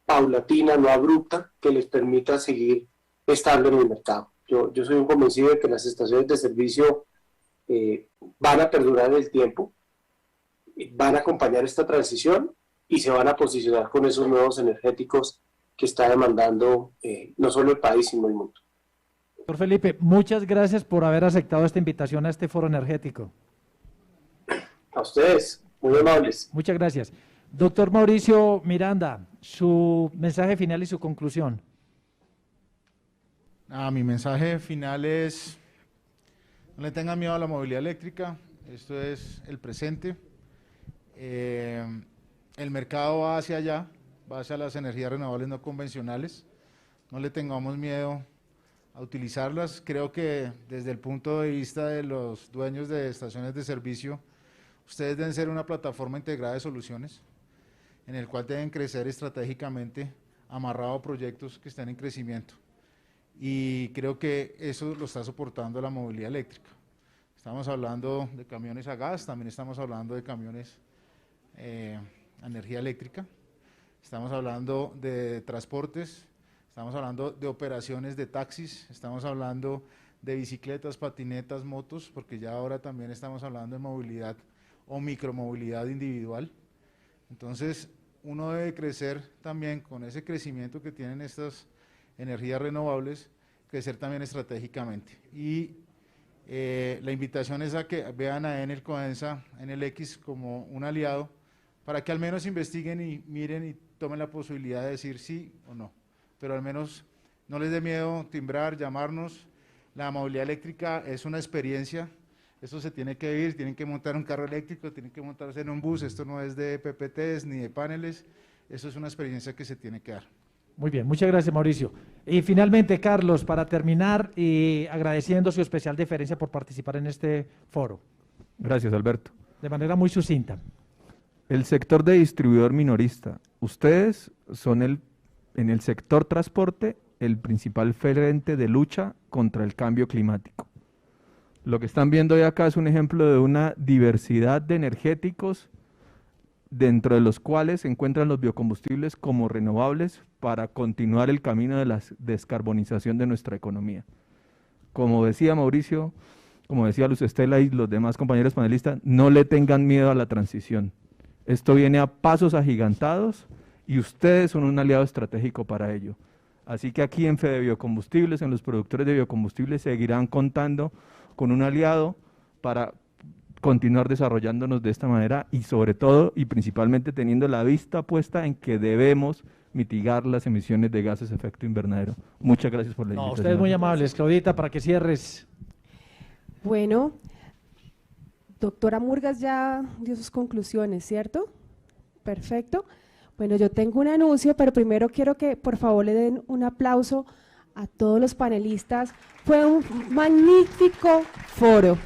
paulatina, no abrupta, que les permita seguir estando en el mercado. Yo soy un convencido de que las estaciones de servicio van a perdurar en el tiempo, van a acompañar esta transición y se van a posicionar con esos nuevos energéticos que está demandando no solo el país, sino el mundo. Doctor Felipe, muchas gracias por haber aceptado esta invitación a este foro energético. A ustedes, muy amables. Muchas gracias. Doctor Mauricio Miranda, su mensaje final y su conclusión. Mi mensaje final es: no le tengan miedo a la movilidad eléctrica, esto es el presente. El mercado va hacia allá, va hacia las energías renovables no convencionales, no le tengamos miedo a utilizarlas. Creo que desde el punto de vista de los dueños de estaciones de servicio, ustedes deben ser una plataforma integrada de soluciones, en el cual deben crecer estratégicamente, amarrado a proyectos que estén en crecimiento. Y creo que eso lo está soportando la movilidad eléctrica. Estamos hablando de camiones a gas, también estamos hablando de camiones a energía eléctrica, estamos hablando de transportes, estamos hablando de operaciones de taxis, estamos hablando de bicicletas, patinetas, motos, porque ya ahora también estamos hablando de movilidad o micromovilidad individual. Entonces, uno debe crecer también con ese crecimiento que tienen estas energías renovables, crecer también estratégicamente. Y la invitación es a que vean a Enel Codensa, Enel X, como un aliado, para que al menos investiguen y miren y tomen la posibilidad de decir sí o no. Pero al menos no les dé miedo timbrar, llamarnos. La movilidad eléctrica es una experiencia, esto se tiene que vivir, tienen que montar un carro eléctrico, tienen que montarse en un bus, esto no es de PPTs ni de paneles, esto es una experiencia que se tiene que dar. Muy bien, muchas gracias, Mauricio. Y finalmente, Carlos, para terminar, y agradeciendo su especial deferencia por participar en este foro. Gracias, Alberto. De manera muy sucinta. El sector de distribuidor minorista, ustedes son en el sector transporte el principal frente de lucha contra el cambio climático. Lo que están viendo hoy acá es un ejemplo de una diversidad de energéticos dentro de los cuales se encuentran los biocombustibles como renovables para continuar el camino de la descarbonización de nuestra economía. Como decía Mauricio, como decía Luz Estela y los demás compañeros panelistas, no le tengan miedo a la transición. Esto viene a pasos agigantados y ustedes son un aliado estratégico para ello. Así que aquí en Fede Biocombustibles, en los productores de biocombustibles, seguirán contando con un aliado para continuar desarrollándonos de esta manera y sobre todo y principalmente teniendo la vista puesta en que debemos mitigar las emisiones de gases de efecto invernadero. Muchas gracias por la invitación. Ustedes muy amables. Claudita, para que cierres. Bueno, doctora Murgas ya dio sus conclusiones, ¿cierto? Perfecto. Bueno, yo tengo un anuncio, pero primero quiero que por favor le den un aplauso a todos los panelistas. Fue un magnífico foro.